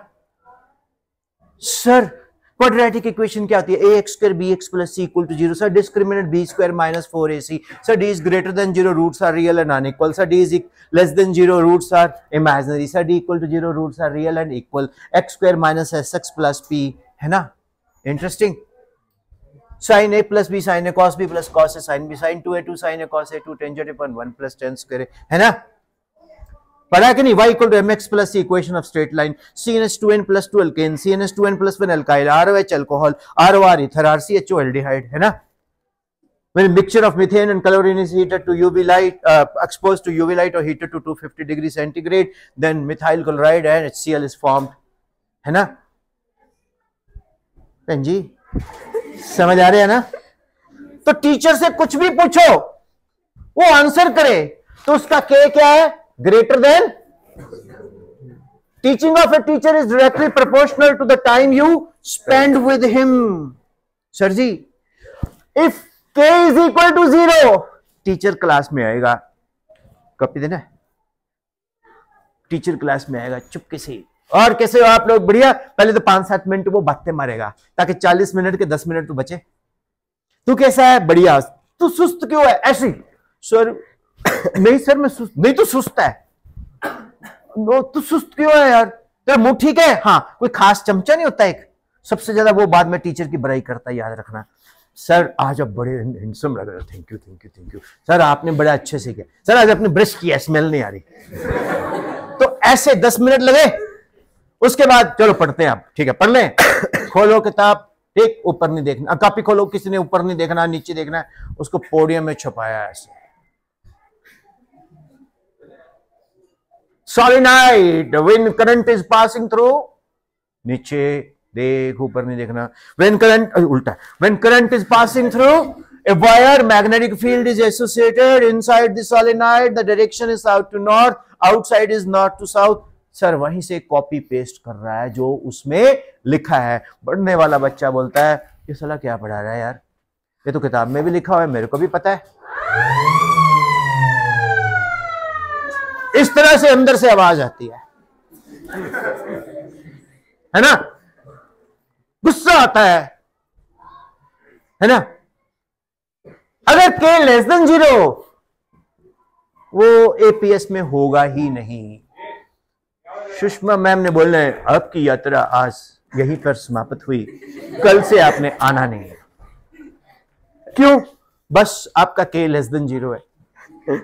Speaker 1: सर क्वाड्रेटिक इक्वेशन क्या होती है? ax square bx plus c equal to 0। Sir discriminant b square minus 4ac। Sir d is greater than 0, roots are real and unequal. Sir d is less then 0, roots are imaginary. Sir d equal to 0, roots are real and equal. x square minus sx plus p, है ना? Interesting. Sine a plus b sine a cos b plus cos a sine b, sine 2a2 sine a cos a2 tangent upon 1 plus tan square, है ना? पढ़ा कि नहीं? y equal to mx plus c equation of straight line. CnH2n plus 2 alkane, CnH2n plus 1 alkyl, ROH alcohol, ROR ether, RCHO aldehyde, है ना? When mixture of methane and chlorine is heated to UV light, exposed to UV light or heated to 250 degree centigrade, then methyl chloride and HCl is formed, है ना? जी समझ आ रहे हैं ना? तो teacher से कुछ भी पूछो वो आंसर करे तो उसका के क्या है? Greater than. Teaching of a teacher is directly proportional to the time you spend with him. Sir ji if K is equal to 0, teacher class में आएगा, कॉपी देना, टीचर क्लास में आएगा चुपके से। और कैसे हो आप लोग? बढ़िया। पहले तो 5-7 मिनट वो बातें मारेगा ताकि 40 मिनट के 10 मिनट तो बचे। तू कैसा है? बढ़िया। तू सुस्त क्यों है? ऐसी। सर नहीं सर मैं सुस्त नहीं, तो सुस्त है। तू सुस्त क्यों है यार? तेरा मुंह ठीक है? हाँ। कोई खास चमचा नहीं होता एक, सबसे ज्यादा वो बाद में टीचर की बुराई करता है, याद रखना। सर आज आप बड़े हैंडसम लग रहे हो, thank you thank you thank you. Sir आपने बड़ा अच्छे से किया। सर आज आपने ब्रश किया, स्मेल नहीं आ रही। तो ऐसे 10 मिनट लगे, उसके बाद चलो पढ़ते हैं आप, ठीक है? पढ़ लें। खोलो किताब, ठीक, ऊपर नहीं देखना, कॉपी खोलो, किसी ने ऊपर नहीं देखना, नीचे देखना है, उसको पोडियम में छुपाया है ऐसे। Solenoid, when current is passing through, नीचे देख, ऊपर नहीं देखना। व्हेन करंट, उल्टा, when current is passing through a wire, magnetic field is associated inside the solenoid, the direction is south to north, outside is north to south। Sir वहीं से copy paste कर रहा है जो उसमें लिखा है। पढ़ने वाला बच्चा बोलता है ये साला क्या पढ़ा रहा है यार, ये तो किताब में भी लिखा हुआ है, मेरे को भी पता है। इस तरह से अंदर से आवाज आती है ना? गुस्सा आता है ना? अगर k लेस देन 0, वो एपीएस में होगा ही नहीं। सुषमा मैम ने बोलना है आपकी यात्रा आज यहीं पर समाप्त हुई, कल से आपने आना नहीं है। क्यों? बस आपका k लेस देन 0 है।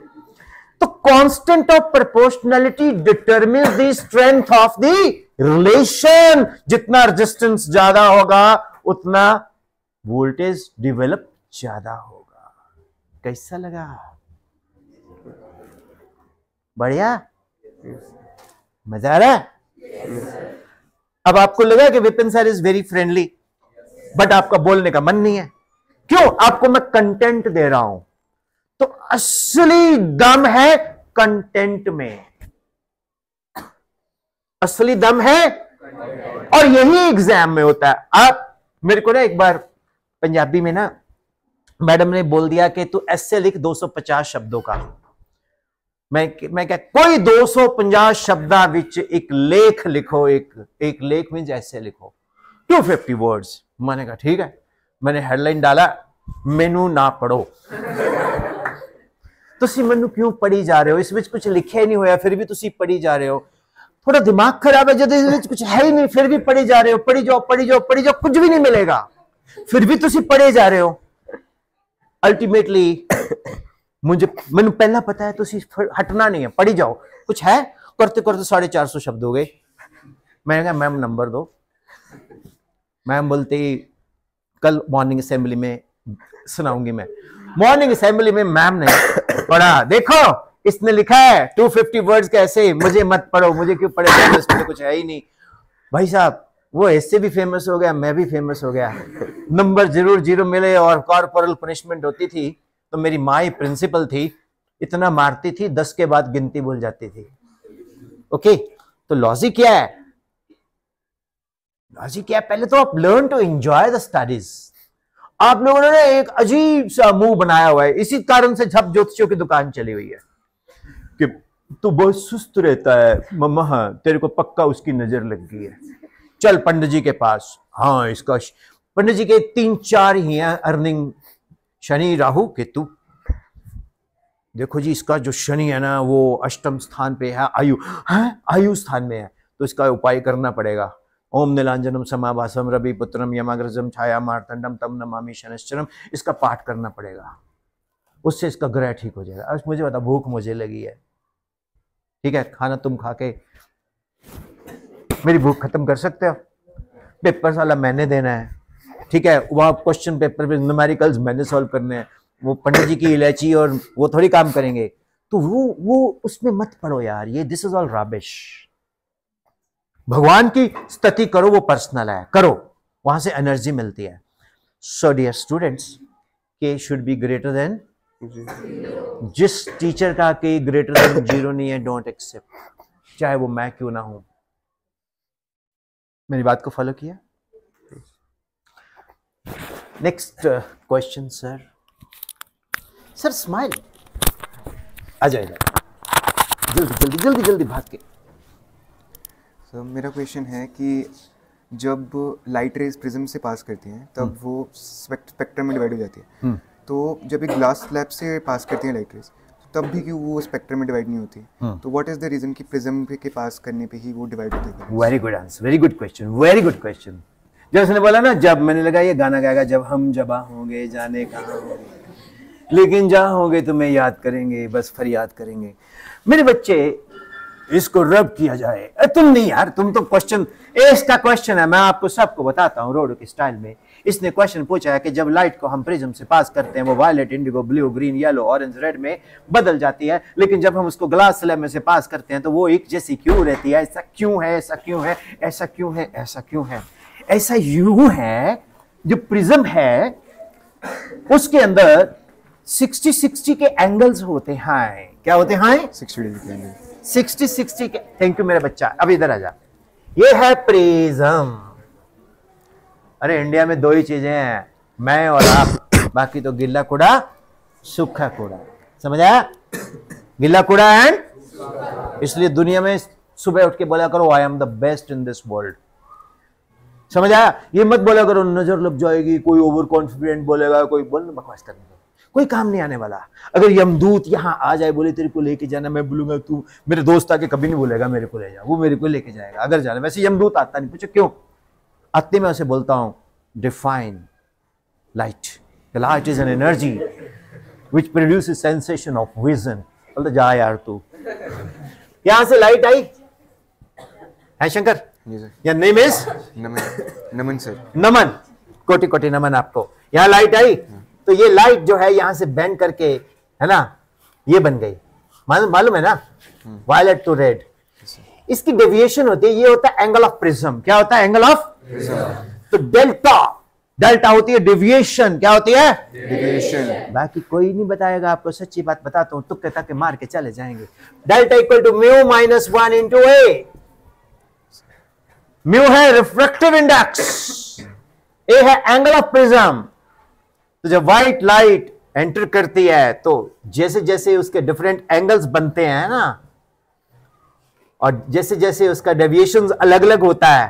Speaker 1: तो constant of proportionality determines the strength of the relation. जितना रेजिस्टेंस ज्यादा होगा उतना वोल्टेज डेवलप ज्यादा होगा। कैसा लगा? बढ़िया, मजा आ रहा है? अब आपको लगा कि Vipin sir is very friendly, but आपका बोलने का मन नहीं है। क्यों? आपको मैं कंटेंट दे रहा हूं। तो असली दम है कंटेंट में, असली दम है, और यही एग्जाम में होता है। आप मेरे को ना एक बार पंजाबी में ना मैडम ने बोल दिया कि तू ऐसे लिख 250 शब्दों का। मैं क्या, कोई 250 शब्दा विच एक लेख लिखो, एक लेख मीन्स ऐसे लिखो 250 वर्ड्स। मैंने कहा ठीक है। मैंने हेडलाइन डाला, मेनू ना पढ़ो। तुसी मेनू क्यों पढ़ी जा रहे हो? इस विच कुछ लिखे नहीं होया, फिर भी तुसी पढ़ी जा रहे हो। थोड़ा दिमाग खराब है, जब इस कुछ है ही नहीं फिर भी पढ़ी जा रहे हो। पढ़ी जाओ पढ़ी जाओ पढ़ी जाओ, कुछ भी नहीं मिलेगा, फिर भी तुसी पढ़े जा रहे हो। अल्टीमेटली मैंने पहला पता है तुसी हटना नहीं है, पढ़ी जाओ। कुछ है, करते करते 450 शब्द हो गए। मैंने कहा मैम नंबर दो। मैम बोलते ही कल मॉर्निंग असेंबली में सुनाऊंगी मैं। मॉर्निंग असेंबली में मैम ने पढ़ा, देखो इसने लिखा है 250 वर्ड्स कैसे, मुझे मत पढ़ो, मुझे क्यों पढ़े, इसमें कुछ है ही नहीं। भाई साहब वो ऐसे भी फेमस हो गया, मैं भी फेमस हो गया। नंबर जरूर 0 मिले, और कॉर्पोरल पनिशमेंट होती थी तो मेरी माँ ही प्रिंसिपल थी, इतना मारती थी 10 के बाद गिनती भूल जाती थी। ओके, तो लॉजिक क्या है? लॉजिक क्या है? पहले तो आप learn to enjoy the studies. आप लोगों ने एक अजीब सा मुंह बनाया हुआ है, इसी कारण से झप ज्योतिषियों की दुकान चली हुई है कि तू बहुत सुस्त रहता है मम्मा, तेरे को पक्का उसकी नजर लग गई है, चल पंडित जी के पास। हाँ, इसका पंडित जी के 3-4 ही हैं अर्निंग, शनि राहु केतु। देखो जी इसका जो शनि है ना वो अष्टम स्थान पे है, आयु स्थान में है, तो इसका उपाय करना पड़ेगा। ओम नीलांजनम समाभासम रवि पुत्रम यमाग्रजम छाया मार्तंडम तम नमामि शनिश्चरम, इसका पाठ करना पड़ेगा, उससे इसका ग्रह ठीक हो जाएगा। अब मुझे बता, भूख मुझे लगी है, ठीक है, खाना तुम खा के मेरी भूख खत्म कर सकते हो? पेपर साला मैंने देना है, ठीक है, वहां क्वेश्चन पेपर पे न्यूमेरिकल्स मैंने सॉल्व करने हैं, वो पंडित जी की इलायची और वो थोड़ी काम करेंगे। तो वो उसमें मत पढ़ो यार, ये दिस इज ऑल रबिश। भगवान की स्तुति करो, वो पर्सनल है, करो, वहां से एनर्जी मिलती है। सो डियर स्टूडेंट्स, के शुड बी ग्रेटर देन, जिस टीचर का के ग्रेटर देन 0 नहीं है, डोंट एक्सेप्ट, चाहे वो मैं क्यों ना हूं। मेरी बात को फॉलो किया? Next question sir. Sir smile, आ जाएगा, जल्दी जल्दी जल्दी जल्दी भाग के।
Speaker 3: सर मेरा क्वेश्चन है कि जब लाइट रेज प्रिज्म से पास करती हैं तब वो स्पेक्ट्रम में डिवाइड हो जाती है, तो जब एक ग्लास स्लैब से पास करती हैं लाइट रेज तब भी क्यों वो स्पेक्ट्रम में डिवाइड नहीं होती? तो व्हाट इज द रीजन कि प्रिज्म के पास करने पे ही वो डिवाइड होती है?
Speaker 1: Very good answer, very good question, very good question. जब उसने बोला ना, जब मैंने लगा ये गाना गाएगा, जब हम जबा होंगे जाने कहाँ होंगे, लेकिन जहाँ होंगे तुम्हें याद करेंगे, बस फरियाद करेंगे। मेरे बच्चे, इसको रब किया जाए। तुम नहीं यार, तुम तो क्वेश्चन, इसका क्वेश्चन है, मैं आपको सबको बताता हूँ रोड के स्टाइल में। इसने क्वेश्चन पूछा है कि जब लाइट को हम प्रिज्म से पास करते हैं वो violet, indigo, blue, green, yellow, orange, red में बदल जाती है, लेकिन जब हम उसको ग्लास स्लैब में से पास करते हैं तो वो एक जैसी क्यों रहती है? ऐसा क्यों है? ऐसा क्यों है? ऐसा क्यों है? ऐसा क्यों है? ऐसा यूं है, जो प्रिज्म है उसके अंदर 60-60 के एंगल्स होते हैं। क्या होते हैं? 60-60 के। थैंक यू मेरा बच्चा, अब इधर आ जा। ये है प्रिज्म। अरे इंडिया में 2 ही चीजें हैं, मैं और आप, बाकी तो गिल्ला कूड़ा सूखा कूड़ा, समझ आया? गिल्ला कूड़ा एंड, इसलिए दुनिया में सुबह उठ के बोला करो I am the best in this world, समझ आया? ये मत बोला करो नजर लग जाएगी, कोई ओवर कॉन्फिडेंट बोलेगा, कोई बोल बकवास करने दो, कोई काम नहीं आने वाला। अगर यमदूत यहाँ आ जाए, बोले तेरे को लेके जाना, मैं बोलूंगा तू, मेरे दोस्त आके कभी नहीं बोलेगा मेरे को ले जा, वो मेरे को लेके जाएगा अगर जाना। वैसे यमदूत आता नहीं, पूछो क्यों आते, मैं उसे बोलता हूं define light. The light is an energy which produces sensation of vision. बोलते जा यार तू, यहां से लाइट आई है शंकर,
Speaker 3: जी sir.
Speaker 1: Your name is
Speaker 3: Naman, Naman sir.
Speaker 1: Naman, कोटि कोटि नमन आपको। यहां लाइट आई तो ये लाइट जो है यहां से बेंड करके, है ना, ये बन गई, मालूम है ना, वायलेट टू रेड। इसकी डेविएशन होती है, ये होता है एंगल ऑफ प्रिज्म। क्या होता है? Angle of prism. तो डेल्टा होती है डेविएशन। क्या होती है?
Speaker 3: डेविएशन।
Speaker 1: बाकी कोई नहीं बताएगा आपको, सच्ची बात बताता हूं, तुक्के ताके मार के चले जाएंगे। Delta equal to mu minus 1 into A. Mu है रिफ्रैक्टिव इंडेक्स, ए है एंगल ऑफ प्रिज्म। तो जब व्हाइट लाइट एंटर करती है तो जैसे जैसे उसके डिफरेंट एंगल्स बनते हैं ना, और जैसे जैसे उसका डेविएशन अलग अलग होता है,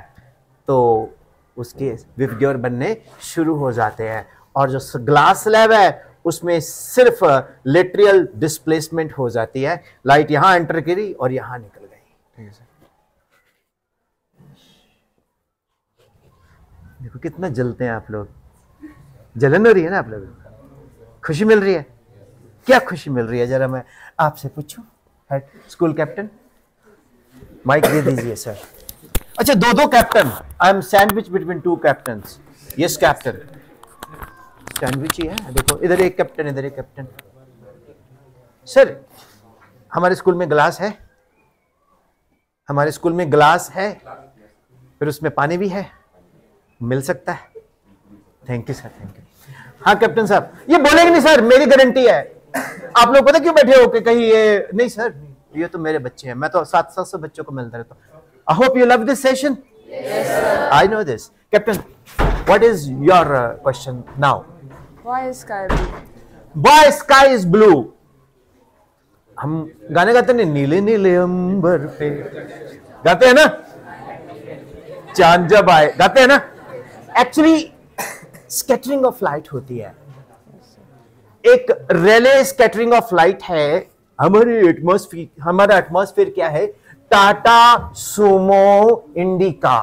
Speaker 1: तो उसके विवग्योर बनने शुरू हो जाते हैं। और जो ग्लास स्लैब है उसमें सिर्फ लेटरल डिस्प्लेसमेंट हो जाती है। लाइट यहां एंटर करी और यहां निकल गई।
Speaker 3: ठीक है सर।
Speaker 1: देखो कितना जलते हैं आप लोग, जलन हो रही है ना आप लोग, खुशी मिल रही है? क्या खुशी मिल रही है जरा मैं आपसे पूछूं? हेड स्कूल कैप्टन, माइक दे दीजिए सर। अच्छा, दो captain, I am sandwich between two captains. Yes captain, sandwich ही है। देखो इधर एक कैप्टन, इधर एक कैप्टन। सर हमारे स्कूल में ग्लास है, हमारे स्कूल में ग्लास है, फिर उसमें पानी भी है, मिल सकता है? Thank you sir, thank you. हाँ कैप्टन साहब, ये बोलेंगे नहीं सर, मेरी गारंटी है। आप लोग पता क्यों बैठे हो कि कहीं ये नहीं सर, ये तो मेरे बच्चे हैं, मैं तो 700 बच्चों को मिलता रहता हूँ। I hope you love this session. I know this. Captain, what is your question now?
Speaker 2: Why is sky blue?
Speaker 1: Why sky is blue? हम गाने गाते नहीं, नीले नीले अंबर पे, गाते हैं ना, चांद जब आए, गाते हैं ना। एक्चुअली स्कैटरिंग ऑफ लाइट होती है, एक रेले स्कैटरिंग ऑफ लाइट है। हमारा एटमॉस्फेयर क्या है? Tata Sumo indica.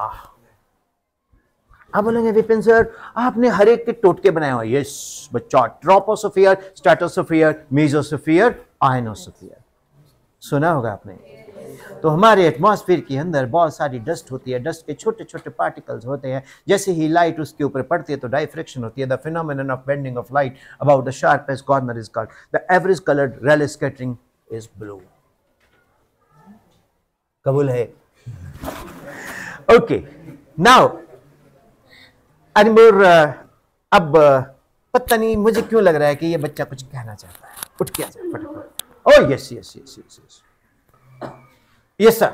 Speaker 1: आप बोलेंगे विपिन सर आपने हर एक के टोटके बनाए हुए। यस बच्चा, ट्रोपोस्फियर, स्ट्रेटोस्फियर, मेसोस्फियर, आयनोस्फियर, सुना होगा आपने। तो हमारे एटमॉस्फेयर के अंदर बहुत सारी डस्ट होती है, डस्ट के छोटे छोटे पार्टिकल्स होते हैं। जैसे ही लाइट उसके ऊपर पड़ती है तो डाइफ्रैक्शन होती है। The phenomenon of bending of light about the sharpest corner is called the average coloured Rayleigh scattering is blue. कबूल है? ओके, नाउ अनमोर, अब पता नहीं मुझे क्यों लग रहा है कि ये बच्चा कुछ कहना चाहता है। उठ के आ जाए फटाफट। Oh yes yes yes yes yes yes sir.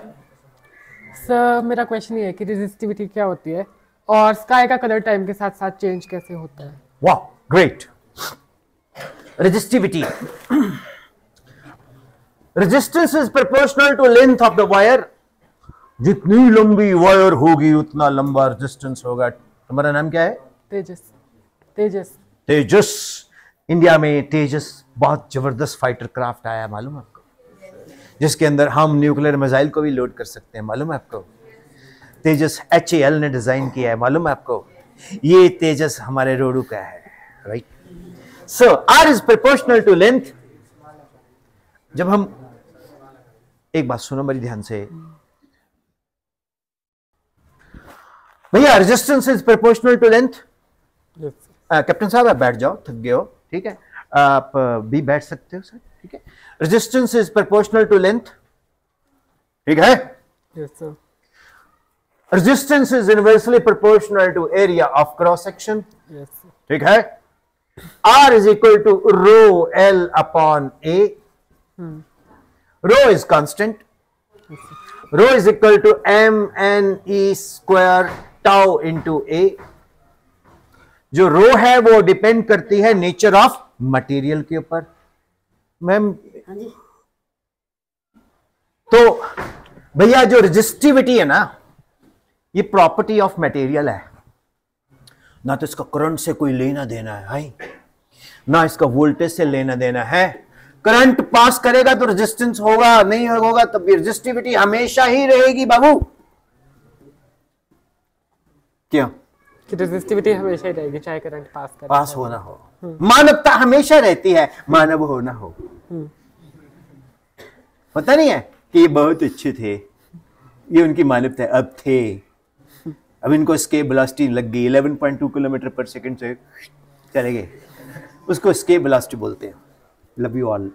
Speaker 5: Sir मेरा क्वेश्चन ये है कि रेजिस्टिविटी क्या होती है और स्काई का कलर टाइम के साथ साथ चेंज कैसे होता है?
Speaker 1: वाह great. Resistivity, resistance is proportional to length of the wire. जितनी लंबी वायर होगी उतना लंबा रेजिस्टेंस होगा। तुम्हारा नाम क्या है?
Speaker 5: तेजस। तेजस।
Speaker 1: तेजस। इंडिया में तेजस बहुत जबरदस्त फाइटर क्राफ्ट आया, मालूम है आपको, जिसके अंदर हम न्यूक्लियर मिसाइल को भी लोड कर सकते हैं, मालूम है आपको। तेजस HAL ने डिजाइन किया है, मालूम है आपको। ये तेजस हमारे रोडू का है, right. So R is proportional to length. जब हम, एक बात सुनो बड़ी ध्यान से भैया, resistance is proportional to length. Captain साहब आप बैठ जाओ, थक गए हो, ठीक है, आप भी बैठ सकते हो सर, ठीक है। Resistance is proportional to length, ठीक है।
Speaker 5: Yes sir.
Speaker 1: Resistance is inversely proportional to area of cross section,
Speaker 5: yes sir.
Speaker 1: ठीक है। R is equal to rho L upon A। Rho is constant, rho is equal to MNE square tau into A। जो रो है वो depend करती है nature of material के ऊपर। Ma'am तो भैया जो रेजिस्टिविटी है ना, ये प्रॉपर्टी ऑफ मटेरियल है, ना तो इसका करंट से कोई लेना देना है। हाई ना इसका वोल्टेज से लेना देना है। करंट पास करेगा तो रेजिस्टेंस होगा, नहीं होगा तो रेजिस्टिविटी हमेशा ही रहेगी बाबू। क्यों?
Speaker 5: कि रेजिस्टिविटी हमेशा ही रहेगी चाहे करंट
Speaker 1: पास हो ना हो। मानवता हमेशा रहती है, मानव हो ना हो। पता नहीं है कि ये बहुत अच्छे थे, ये उनकी मानवता अब थे। अब इनको एस्केप वेलोसिटी लग गई, 11.2 किलोमीटर पर सेकंड से चले गए, उसको एस्केप वेलोसिटी बोलते हैं। Love you all.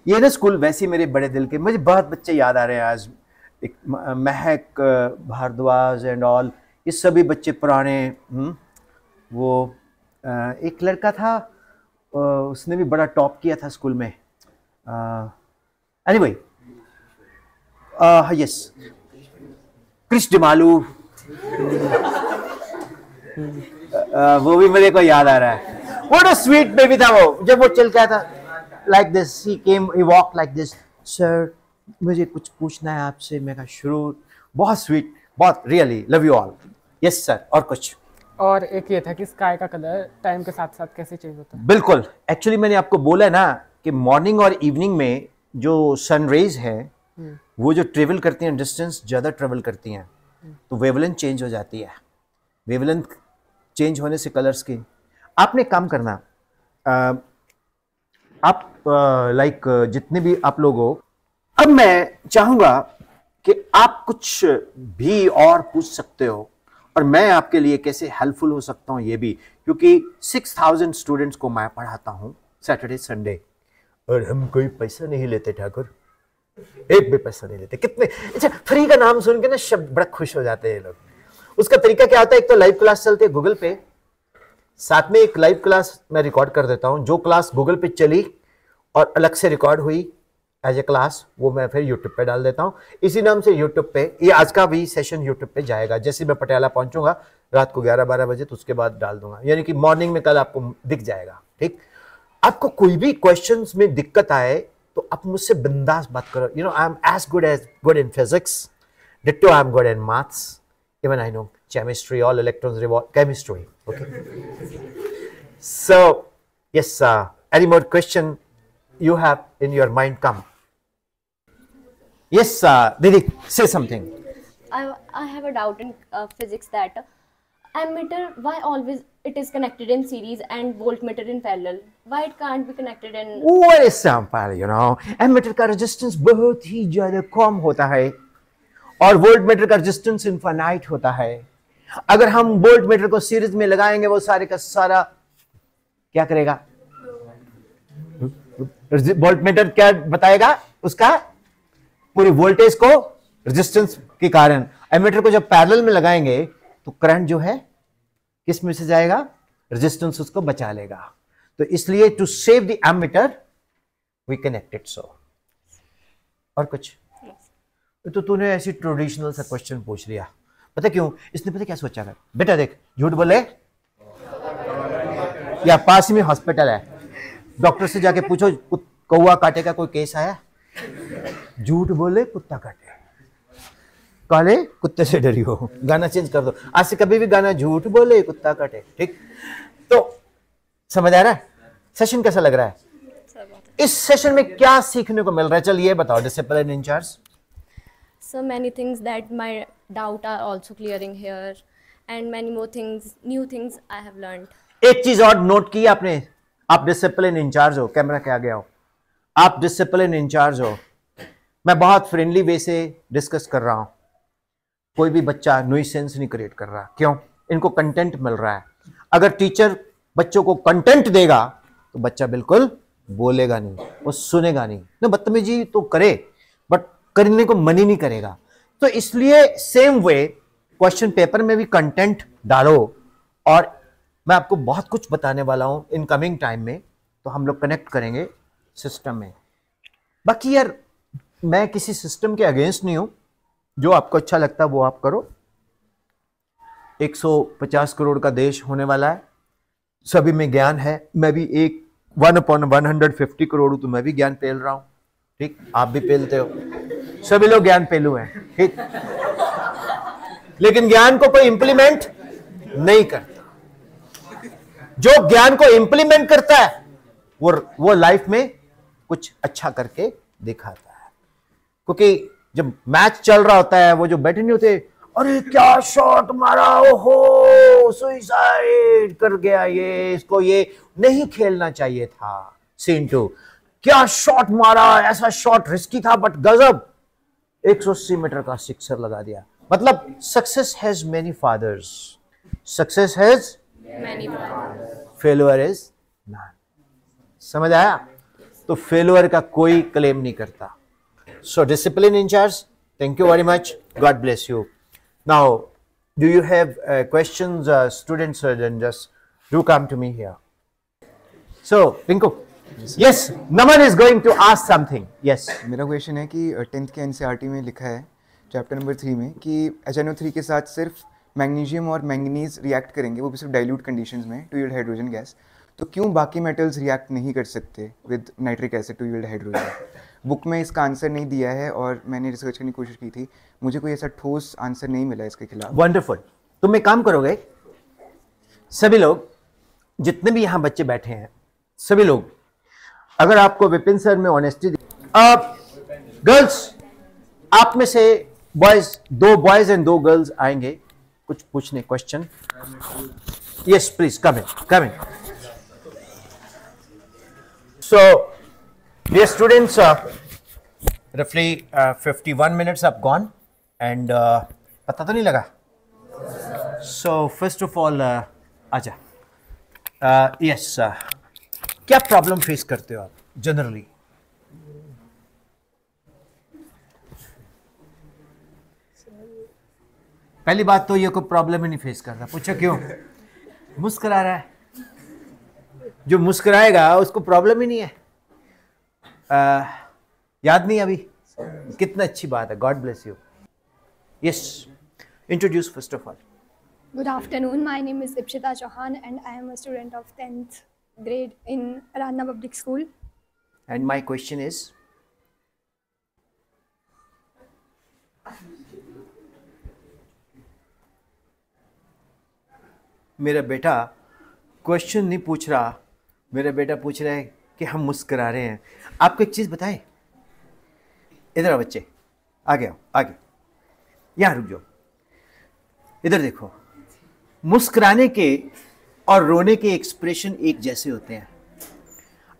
Speaker 1: ये ना स्कूल वैसे मेरे बड़े दिल के, मुझे बहुत बच्चे याद आ रहे हैं आज, एक महक, भारद्वाज एंड ऑल, ये सभी बच्चे पुराने। वो एक लड़का था, उसने भी बड़ा टॉप किया था स्कूल में। एनीवे, यस, क्रिश डिमालू, वो भी मेरे को याद आ रहा है। व्हाट अ स्वीट बेबी था वो, जब वो चल गया था like this, he came, he walk like this, sir मुझे कुछ पूछना है आपसे। मैं कहा शुरू। बहुत स्वीट, बहुत, really love you all. Yes sir. और कुछ?
Speaker 5: और एक ये था कि स्काई का कलर टाइम के साथ साथ कैसे चेंज होता है?
Speaker 1: बिल्कुल, एक्चुअली मैंने आपको बोला ना कि मॉर्निंग और इवनिंग में जो सन रेज है वो जो ट्रेवल करती हैं, डिस्टेंस ज़्यादा ट्रेवल करती हैं, तो वेवलेंथ चेंज हो जाती है। वेवलेंथ चेंज होने से कलर्स की, आपने काम करना, आप लाइक जितने भी आप लोग हो, अब मैं चाहूँगा कि आप कुछ भी और पूछ सकते हो और मैं आपके लिए कैसे हेल्पफुल हो सकता हूँ ये भी, क्योंकि 6000 स्टूडेंट्स को मैं पढ़ाता हूँ सैटरडे संडे, और हम कोई पैसा नहीं लेते ठाकुर, एक भी पैसा नहीं लेते। कितने अच्छा, फ्री का नाम सुन के ना शब्द बड़ा खुश हो जाते हैं लोग। उसका तरीका क्या होता है, एक तो लाइव क्लास चलती है गूगल पे, साथ में एक लाइव क्लास मैं रिकॉर्ड कर देता हूँ। जो क्लास गूगल पे चली और अलग से रिकॉर्ड हुई एज ए क्लास, वो मैं फिर यूट्यूब पे डाल देता हूँ। इसी नाम से यूट्यूब पे, ये आज का भी सेशन यूट्यूब पे जाएगा। जैसे मैं पटियाला पहुंचूंगा रात को 11-12 बजे, तो उसके बाद डाल दूंगा, यानी कि मॉर्निंग में कल आपको दिख जाएगा। ठीक, आपको कोई भी क्वेश्चंस में दिक्कत आए तो आप मुझसे बिंदास बात करो। You know, I am as good in physics, ditto I am good in maths, even I know chemistry, all electrons revolve, chemistry, okay. So yes, any more question you have in your mind? Come. Yes, Didi, say something.
Speaker 6: I have a doubt in physics that ammeter, why always it is connected in series and voltmeter in parallel? Why it can't be connected in?
Speaker 1: Very simple, you know. Ammeter का resistance बहुत ही ज़्यादा कम होता है और voltmeter का resistance infinite होता है। अगर हम voltmeter को सीरीज में लगाएंगे, वो सारे का सारा क्या करेगा? वोल्टमीटर क्या बताएगा? उसका पूरी वोल्टेज को रेजिस्टेंस के कारण। एमीटर को जब पैरेलल में लगाएंगे तो करंट जो है किस में से जाएगा? रेजिस्टेंस उसको बचा लेगा। तो इसलिए to save the ammeter we connected so. और कुछ? तो तूने ऐसी ट्रेडिशनल सा क्वेश्चन पूछ लिया, पता क्यों? इसने पता क्या सोचा है? बेटा देख, झूठ बोले या पास में हॉस्पिटल है, डॉक्टर से जाके पूछो कौवा काटे का कोई केस आया? झूठ बोले कुत्ता काटे, काले कुत्ते से डरी हो। गाना चेंज कर दो, आज से कभी भी गाना झूठ बोले कुत्ता काटे। ठीक, तो समझ आ रहा है? सेशन कैसा लग रहा है? इस सेशन में क्या सीखने को मिल रहा है? चल ये बताओ, discipline incharge.
Speaker 6: So many things that my doubt are also clearing here, and many more things, new things I have learned.
Speaker 1: एक चीज और नोट की आपने, आप डिसिप्लिन इंचार्ज हो, कैमरा के आगे आओ, आप डिसिप्लिन इंचार्ज हो। मैं बहुत फ्रेंडली वे से डिस्कस कर रहा हूं, कोई भी बच्चा नुइसेंस नहीं क्रिएट कर रहा। क्यों? इनको कंटेंट मिल रहा है। अगर टीचर बच्चों को कंटेंट देगा तो बच्चा बिल्कुल बोलेगा नहीं, वो सुनेगा नहीं। ना बदतमीजी तो करे बट करने को मन ही नहीं करेगा। तो इसलिए सेम वे क्वेश्चन पेपर में भी कंटेंट डालो, और मैं आपको बहुत कुछ बताने वाला हूं इन कमिंग टाइम में, तो हम लोग कनेक्ट करेंगे सिस्टम में। बाकी यार मैं किसी सिस्टम के अगेंस्ट नहीं हूं, जो आपको अच्छा लगता है वो आप करो। 150 करोड़ का देश होने वाला है, सभी में ज्ञान है। मैं भी एक 1/150 करोड़ हूं, तो मैं भी ज्ञान पेल रहा हूं। ठीक, आप भी पेलते हो, सभी लोग ज्ञान पेलू हैं। ठीक, लेकिन ज्ञान को कोई इंप्लीमेंट नहीं करता। जो ज्ञान को इंप्लीमेंट करता है वो लाइफ में कुछ अच्छा करके दिखाता है। क्योंकि जब मैच चल रहा होता है, वो जो बैठे नहीं होते, अरे क्या शॉट मारा, ओहो सुसाइड कर गया ये, इसको ये नहीं खेलना चाहिए था। सीन 2, क्या शॉट मारा, ऐसा शॉट रिस्की था बट गजब, 180 मीटर का सिक्सर लगा दिया। मतलब success has many fathers, success has
Speaker 6: Many fathers.
Speaker 1: Failure is not. समझ आया? तो फेल्यूर का कोई क्लेम नहीं करता। So discipline incharge, thank you very much, God bless you. Now do you have questions students? Then just do come to me here. So Rinku, yes, Naman is going to ask something. Yes.
Speaker 3: मेरा question है कि 10th के NCERT में लिखा है chapter number 3 में कि HNO3 के साथ सिर्फ मैग्नीशियम और मैंगनीज रिएक्ट करेंगे, वो भी सिर्फ डाइल्यूट कंडीशंस में, टू यील्ड हाइड्रोजन गैस। तो क्यों बाकी मेटल्स रिएक्ट नहीं कर सकते with nitric acid to yield hydrogen? Book में इसका आंसर नहीं दिया है और मैंने रिसर्च करने की कोशिश की थी, मुझे कोई ऐसा ठोस आंसर नहीं मिला इसके खिलाफ।
Speaker 1: वंडरफुल। तुम एक काम करोगे, सभी लोग जितने भी यहाँ बच्चे बैठे हैं, सभी लोग, अगर आपको विपिन सर में ऑनेस्टी, गर्ल्स आप में से बॉयज, 2 बॉयज एंड 2 गर्ल्स आएंगे कुछ पूछने, question. Yes please come in. So dear students, रफली 51 मिनट्स have gone and पता तो नहीं लगा। सो फर्स्ट ऑफ ऑल आजा, यस क्या प्रॉब्लम फेस करते हो आप जनरली? पहली बात तो ये कोई प्रॉब्लम ही नहीं फेस करता। पूछो क्यों? मुस्कुरा रहा है। जो मुस्कुराएगा उसको प्रॉब्लम ही नहीं है। याद नहीं अभी? कितना अच्छी बात है, God bless you. Yes, introduce first of all.
Speaker 7: Good afternoon. My name is Ipshita Chauhan and I am a student of 10th grade in Aradhana Public School.
Speaker 1: And my question is, मेरा बेटा question नहीं पूछ रहा, मेरा बेटा पूछ रहा है कि हम मुस्कुरा रहे हैं। आपको एक चीज़ बताएं, इधर आओ बच्चे, आगे आओ, आगे, यहाँ रुक जाओ, इधर देखो। मुस्कुराने के और रोने के एक्सप्रेशन एक जैसे होते हैं।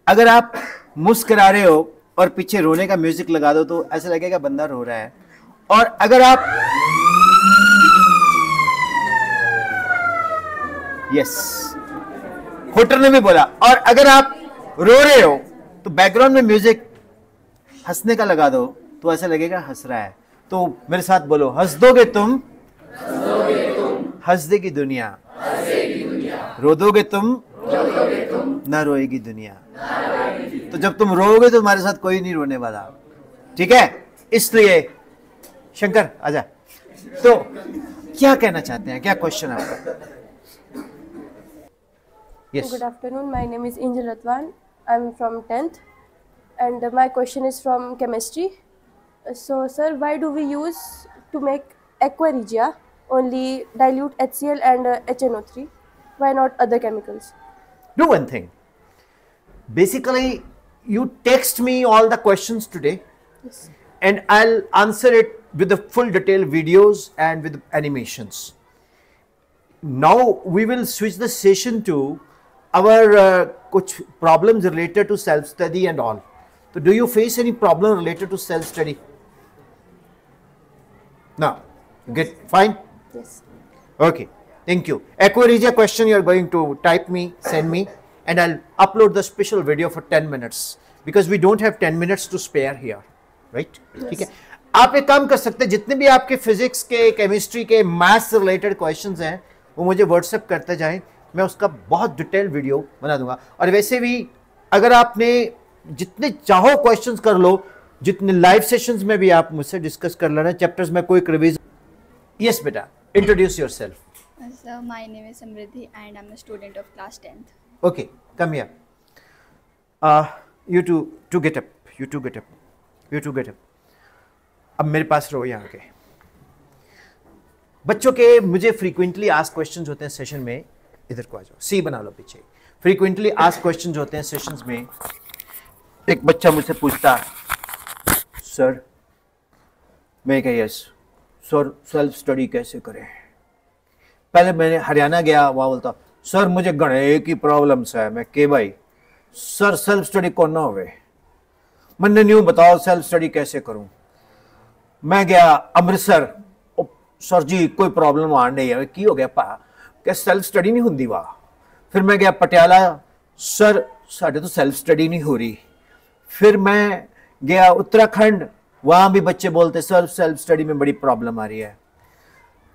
Speaker 1: अगर आप मुस्कुरा रहे हो और पीछे रोने का म्यूजिक लगा दो तो ऐसा लगेगा बंदा रो रहा है। और अगर आप यस, होटर ने भी बोला, और अगर आप रो रहे हो तो बैकग्राउंड में म्यूजिक हंसने का लगा दो तो ऐसा लगेगा हंस रहा है। तो मेरे साथ बोलो, हंस दोगे तुम, हंस देगी दुनिया, रो दोगे तुम, ना रोएगी दुनिया। तो जब तुम रोओगे तो तुम्हारे साथ कोई नहीं रोने वाला, ठीक है? इसलिए शंकर आजा। तो क्या कहना चाहते हैं, क्या क्वेश्चन है आपका? Yes.
Speaker 8: Good afternoon. My name is Angel Ratwan. I'm from 10th, and my question is from chemistry. So, sir, why do we use to make aqua regia only dilute HCl and HNO3? Why not other chemicals?
Speaker 1: Do one thing. Basically, you text me all the questions today,
Speaker 8: Yes.
Speaker 1: and I'll answer it with the full detailed videos and with animations. Now we will switch the session to our कुछ problems related to self study and all. So do you face any problem related to self study? No. Get fine?
Speaker 8: Yes.
Speaker 1: Okay. Thank you. Aqua regia question you are going to type me, send me, and I'll upload the special video for 10 minutes because we don't have 10 minutes to spare here. Right? ठीक है? आप एक काम कर सकते हैं, जितने भी आपके फिजिक्स के, केमिस्ट्री के, मैथ्स से रिलेटेड क्वेश्चंस हैं वो मुझे व्हाट्सएप करते जाएं, मैं उसका बहुत डिटेल वीडियो बना दूंगा। और वैसे भी अगर आपने जितने चाहो क्वेश्चंस कर लो, जितने लाइव सेशंस में भी आप मुझसे डिस्कस कर लेना, चैप्टर्स में कोई रिवीजन। यस बेटा, introduce yourself.
Speaker 9: So my name is Samriddhi and I'm a student of class 10th.
Speaker 1: Okay, come here. You two get up. You two get up. You two get up. अब मेरे पास रहो यहाँ के। बच्चों के मुझे frequently ask questions होते हैं सेशन में, इधर को आ जाओ, सी बना लो पीछे। फ्रीक्वेंटली आस्क क्वेश्चंस होते हैं सेशंस में। एक बच्चा मुझसे पूछता, सर, मैं कहा यस सर, सेल्फ स्टडी कैसे करें। पहले मैंने हरियाणा गया, वहाँ बोलता सर मुझे गणे की प्रॉब्लम्स है। मैं के भाई सर सेल्फ स्टडी कौन ना होवे, मैंने न्यू बताओ सेल्फ स्टडी कैसे करूं। मैं गया अमृतसर, सर जी कोई प्रॉब्लम आ नहीं है, की हो गया पा क्या सेल्फ स्टडी नहीं होंगी वाह। फिर मैं गया पटियाला, सर साढ़े तो सेल्फ स्टडी नहीं हो रही। फिर मैं गया उत्तराखंड, वहां भी बच्चे बोलते सर सेल्फ स्टडी में बड़ी प्रॉब्लम आ रही है।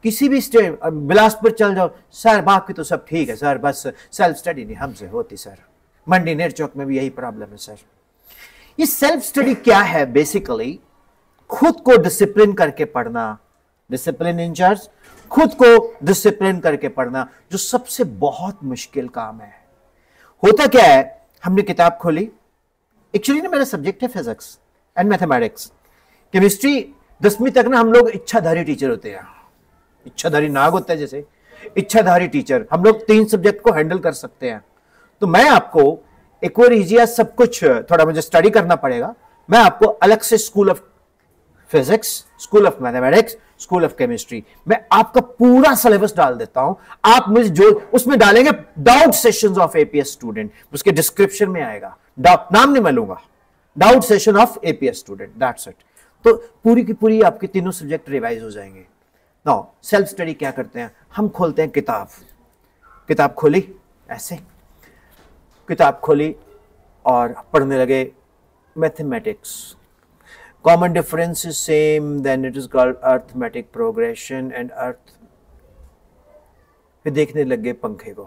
Speaker 1: किसी भी स्टेट, बिलासपुर चल जाओ, सर बाकी तो सब ठीक है सर, बस सेल्फ स्टडी नहीं हमसे होती सर। मंडी नेर चौक में भी यही प्रॉब्लम है सर। ये सेल्फ स्टडी क्या है? बेसिकली खुद को डिसिप्लिन करके पढ़ना, डिसिप्लिन इन चार्ज, खुद को डिसिप्लिन करके पढ़ना, जो सबसे बहुत मुश्किल काम है। होता क्या है, हमने किताब खोली, एक्चुअली ना मेरा सब्जेक्ट है फिजिक्स एंड मैथमेटिक्स। केमिस्ट्री 10वीं तक ना हम लोग इच्छाधारी टीचर होते हैं, इच्छाधारी नाग होता है जैसे, इच्छाधारी टीचर, हम लोग 3 सब्जेक्ट को हैंडल कर सकते हैं। तो मैं आपको एक्वेरिजिया सब कुछ थोड़ा मुझे स्टडी करना पड़ेगा, मैं आपको अलग से school of physics, school of mathematics, school of chemistry, मैं आपका पूरा सिलेबस डाल देता हूं। आप मुझे जो उसमें डालेंगे doubt sessions of APS student, उसके डिस्क्रिप्शन में आएगा, नाम नहीं मैं लूंगा, doubt session of APS student, that's it. तो पूरी की पूरी आपके तीनों सब्जेक्ट रिवाइज हो जाएंगे। नाउ सेल्फ स्टडी क्या करते हैं, हम खोलते हैं किताब, किताब खोली ऐसे, किताब खोली और पढ़ने लगे mathematics. Common difference is same, then it is called arithmetic progression and अर्थ। फिर देखने लग गए पंखे को।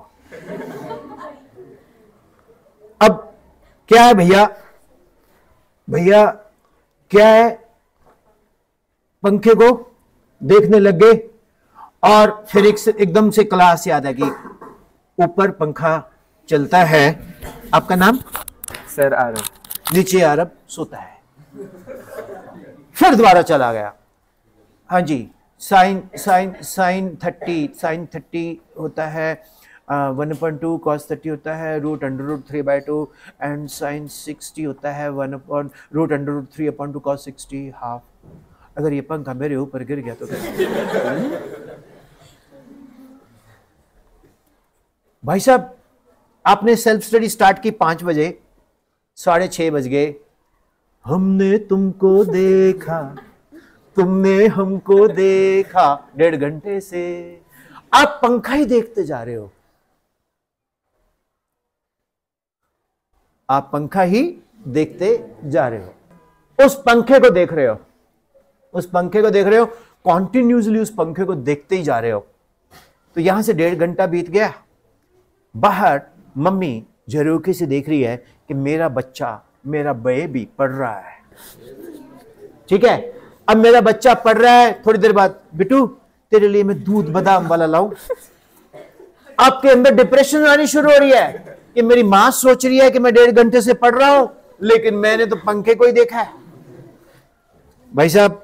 Speaker 1: अब क्या है भैया, भैया क्या है, पंखे को देखने लग गए और फिर एकदम से क्लास याद है कि ऊपर पंखा चलता है, आपका नाम
Speaker 10: सर आरब,
Speaker 1: नीचे अरब सोता है। फिर दोबारा चला गया, हाँ जी, साइन 30 होता है 1/2, cos 30 होता है √√3/2 एंड साइन 60 होता है 1/√3/2 cos 60 हाफ। अगर ये पंखा मेरे ऊपर गिर गया तो भाई साहब आपने सेल्फ स्टडी स्टार्ट की 5 बजे, 6:30 बज गए, हमने तुमको देखा, तुमने हमको देखा, 1.5 घंटे से आप पंखा ही देखते जा रहे हो, आप पंखा ही देखते जा रहे हो, उस पंखे को देख रहे हो, उस पंखे को देख रहे हो, कॉन्टिन्यूसली उस पंखे को देखते ही जा रहे हो। तो यहां से 1.5 घंटा बीत गया, बाहर मम्मी झरोखे से देख रही है कि मेरा बच्चा, मेरा बेबी पढ़ रहा है, ठीक है। अब मेरा बच्चा पढ़ रहा है, थोड़ी देर बाद बिटू तेरे लिए मैं दूध बादाम वाला लाऊं। आपके अंदर डिप्रेशन आनी शुरू हो रही है कि मेरी मां सोच रही है कि मैं 1.5 घंटे से पढ़ रहा हूं, लेकिन मैंने तो पंखे को ही देखा है। भाई साहब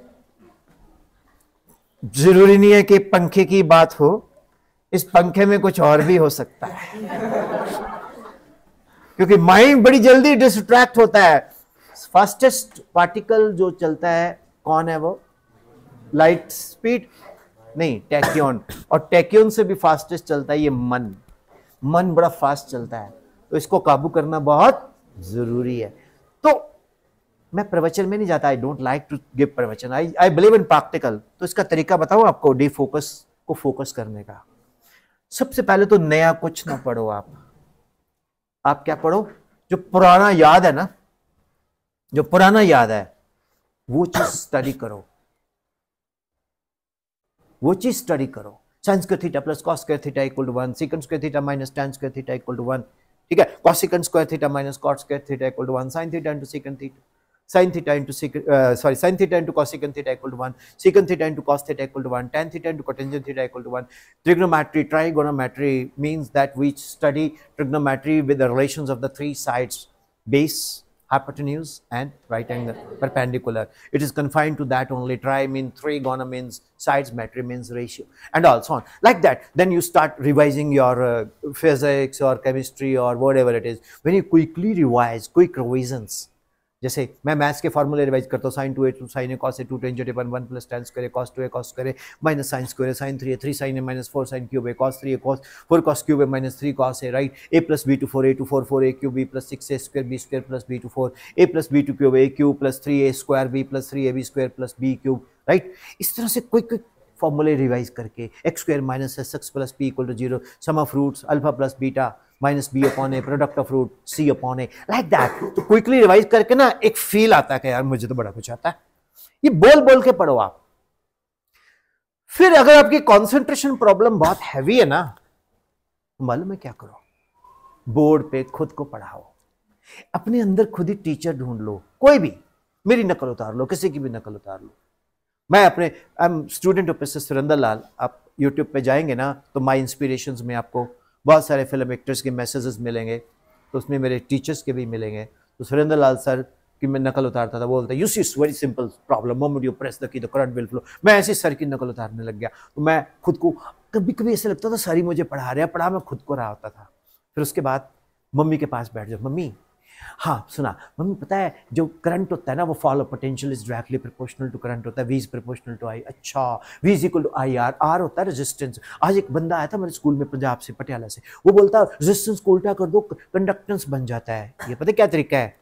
Speaker 1: जरूरी नहीं है कि पंखे की बात हो, इस पंखे में कुछ और भी हो सकता है, क्योंकि माइंड बड़ी जल्दी डिस्ट्रैक्ट होता है। फास्टेस्ट पार्टिकल जो चलता है कौन है, वो लाइट स्पीड नहीं, टैक्योन, और टैक्योन से भी फास्टेस्ट चलता है ये मन, मन बड़ा फास्ट चलता है, तो इसको काबू करना बहुत जरूरी है। तो मैं प्रवचन में नहीं जाता, I don't like to give pravachan, I believe in practical. तो इसका तरीका बताऊं आपको डिफोकस को फोकस करने का। सबसे पहले तो नया कुछ ना पढ़ो, आप क्या पढ़ो, जो पुराना याद है ना, जो पुराना याद है वो चीज स्टडी करो, वो चीज स्टडी करो। Sine square theta plus cos square theta equal to 1, sec square theta minus tan square theta equal to 1, ठीक है। Cosec square theta minus cot square theta equal to 1, sine theta into sec theta, sin theta into sin theta into cosecant theta equal to 1, secant theta into cos theta equal to 1, tan theta into cotangent theta equal to 1. Trigonometry, trigonometry means that we study trigonometry with the relations of the 3 sides, base, hypotenuse and right angle perpendicular. It is confined to that only. Tri means trigono means sides, metri means ratio, and also on like that. Then you start revising your physics or chemistry or whatever it is. When you quickly revise, quick revisions. जैसे मैं maths के फॉर्मूले revise करता हूँ, sine 2a 2 sine A cos A 2 tan Z 1 plus tan square A cos 2a cos square A minus sine square A sine 3a 3 sine A minus 4 sine cube A cos 3a cos 4 cos cube A minus 3 cos A, right. A plus B to 4 a to 4 4a cube B plus 6a square B square plus B to 4 a plus B to cube A cube plus 3a square B plus 3ab square plus B cube, right. इस तरह से quick फॉर्मूले revise करके X square minus S X plus P equal to 0, sum of roots alpha plus beta minus B upon A, product of root C upon A, like that. तो quickly revise करके ना एक feel आता है कि यार मुझे तो बड़ा कुछ आता है. ये बोल बोल के पढ़ो आप. फिर अगर आपकी कंसंट्रेशन प्रॉब्लम बहुत हैवी है ना, तो मालूम है क्या करो, बोर्ड पे खुद को पढ़ाओ, अपने अंदर खुद ही टीचर ढूंढ लो. कोई भी, मेरी नकल उतार लो, किसी की भी नकल उतार लो. मैं अपने I am student of mister Surendra Lal. आप यूट्यूब पे जाएंगे ना तो माई इंस्पिरेशंस में आपको बहुत सारे फिल्म एक्टर्स के मैसेजेस मिलेंगे, तो उसमें मेरे टीचर्स के भी मिलेंगे. तो सुरेंद्र लाल सर की मैं नकल उतारता था. बोलता you see very simple problem, moment you press the key the current will flow. मैं ऐसे सर की नकल उतारने लग गया. तो मैं खुद को कभी कभी ऐसा लगता था सर ही मुझे पढ़ा रहे हैं, पढ़ा मैं खुद को रहा होता था. फिर उसके बाद मम्मी के पास बैठ जाओ, मम्मी हाँ सुना मम्मी पता है जो करंट होता है ना वो fall of potential is directly proportional to current होता है, V is proportional to I. अच्छा V is equal to I R, R होता है रेजिस्टेंस. आज एक बंदा आया था मेरे स्कूल में पंजाब से, पटियाला से, वो बोलता रेजिस्टेंस को उल्टा कर दो कंडक्टेंस बन जाता है. ये पता क्या तरीका है?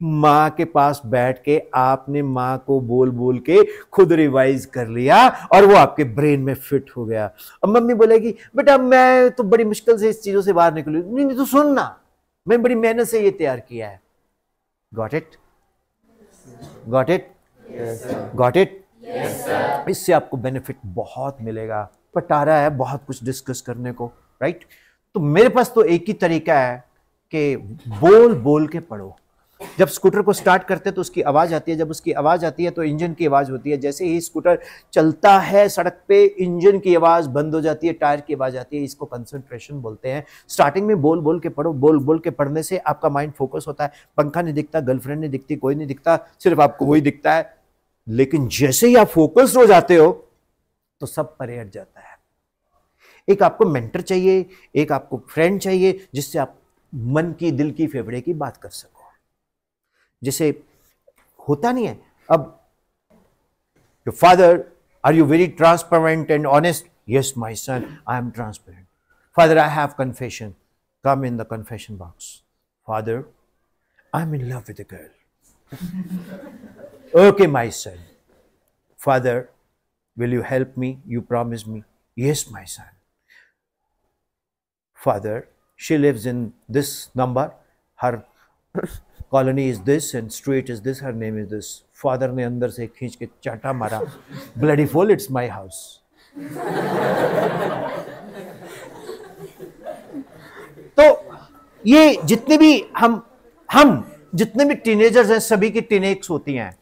Speaker 1: माँ के पास बैठ के आपने माँ को बोल बोल के खुद रिवाइज कर लिया और वो आपके ब्रेन में फिट हो गया. अब मम्मी बोलेगी बेटा मैं तो बड़ी मुश्किल से इस चीजों से बाहर निकली. नहीं तो सुनना, मैं बड़ी मेहनत से ये तैयार किया है. Got it? Got it? Got it? इससे आपको बेनिफिट बहुत मिलेगा. पटारा है बहुत कुछ डिस्कस करने को, राइट. तो मेरे पास तो एक ही तरीका है कि बोल बोल के पढ़ो. जब स्कूटर को स्टार्ट करते हैं तो उसकी आवाज आती है, जब उसकी आवाज आती है तो इंजन की आवाज होती है. जैसे ही स्कूटर चलता है सड़क पे इंजन की आवाज बंद हो जाती है, टायर की आवाज आती है. इसको कंसंट्रेशन बोलते हैं. स्टार्टिंग में बोल बोल के पढ़ो. बोल बोल के पढ़ने से आपका माइंड फोकस होता है. पंखा नहीं दिखता, गर्लफ्रेंड नहीं दिखती, कोई नहीं दिखता, सिर्फ आपको वही दिखता है. लेकिन जैसे ही आप फोकस्ड हो जाते हो तो सब परे हट जाता है. एक आपको मेंटर चाहिए, एक आपको फ्रेंड चाहिए जिससे आप मन की दिल की फेफड़े की बात कर सको. जैसे होता नहीं है अब your father are you very transparent and honest? Yes my son I am transparent. Father I have confession, come in the confession box. Father I am in love with a girl. Okay my son. Father will you help me? You promise me? Yes my son. Father she lives in this number, her colony is this and street is this, her name is this. Father ने अंदर से खींच के चाटा मारा, bloody fool, it's my house. तो ये जितने भी हम जितने भी टीनेजर्स हैं सभी की टीनेक्स होती हैं.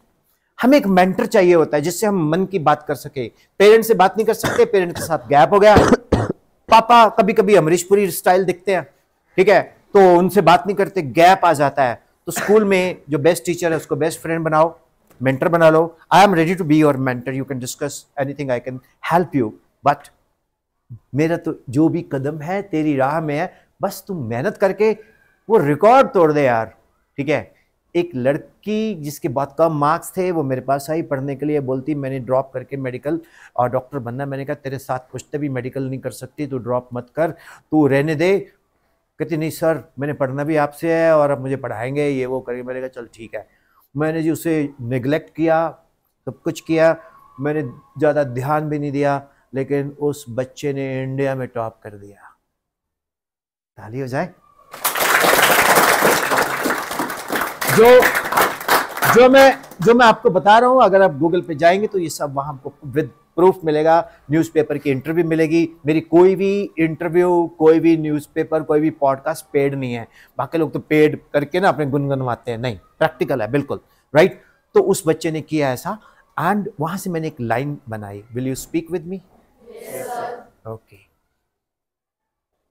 Speaker 1: हमें एक मेंटर चाहिए होता है जिससे हम मन की बात कर सके. पेरेंट्स से बात नहीं कर सकते, पेरेंट्स के साथ गैप हो गया. पापा कभी कभी अमरीशपुरी स्टाइल दिखते हैं, ठीक है, तो उनसे बात नहीं करते, गैप आ जाता है. तो स्कूल में जो बेस्ट टीचर है उसको बेस्ट फ्रेंड बनाओ, मेंटर बना लो. I am ready to be your mentor, you can discuss anything, I can help you. But मेरा तो जो भी कदम है तेरी राह में है, बस तुम मेहनत करके वो रिकॉर्ड तोड़ दे यार, ठीक है. एक लड़की जिसके बहुत कम मार्क्स थे वो मेरे पास आई पढ़ने के लिए, बोलती मैंने ड्रॉप करके मेडिकल और डॉक्टर बनना. मैंने कहा तेरे साथ पूछते भी मेडिकल नहीं कर सकती, तू ड्रॉप मत कर, तू रहने दे. कहती नहीं सर मैंने पढ़ना भी आपसे है और अब मुझे पढ़ाएंगे, ये वो करेंगे. मैंने कहा चल ठीक है. मैंने जी उसे नेग्लेक्ट किया, सब कुछ किया, मैंने ज़्यादा ध्यान भी नहीं दिया, लेकिन उस बच्चे ने इंडिया में टॉप कर दिया. ताली हो जाए. जो मैं आपको बता रहा हूं, अगर आप गूगल पे जाएंगे तो ये सब वहां आपको विद प्रूफ मिलेगा. न्यूज़पेपर की इंटरव्यू मिलेगी. मेरी कोई भी इंटरव्यू, कोई भी न्यूज़पेपर, कोई भी पॉडकास्ट पेड नहीं है. बाकी लोग तो पेड करके ना अपने गुनगुनवाते हैं, नहीं, प्रैक्टिकल है बिल्कुल, राइट. तो उस बच्चे ने किया ऐसा एंड वहां से मैंने एक लाइन बनाई, will you speak with me? Okay.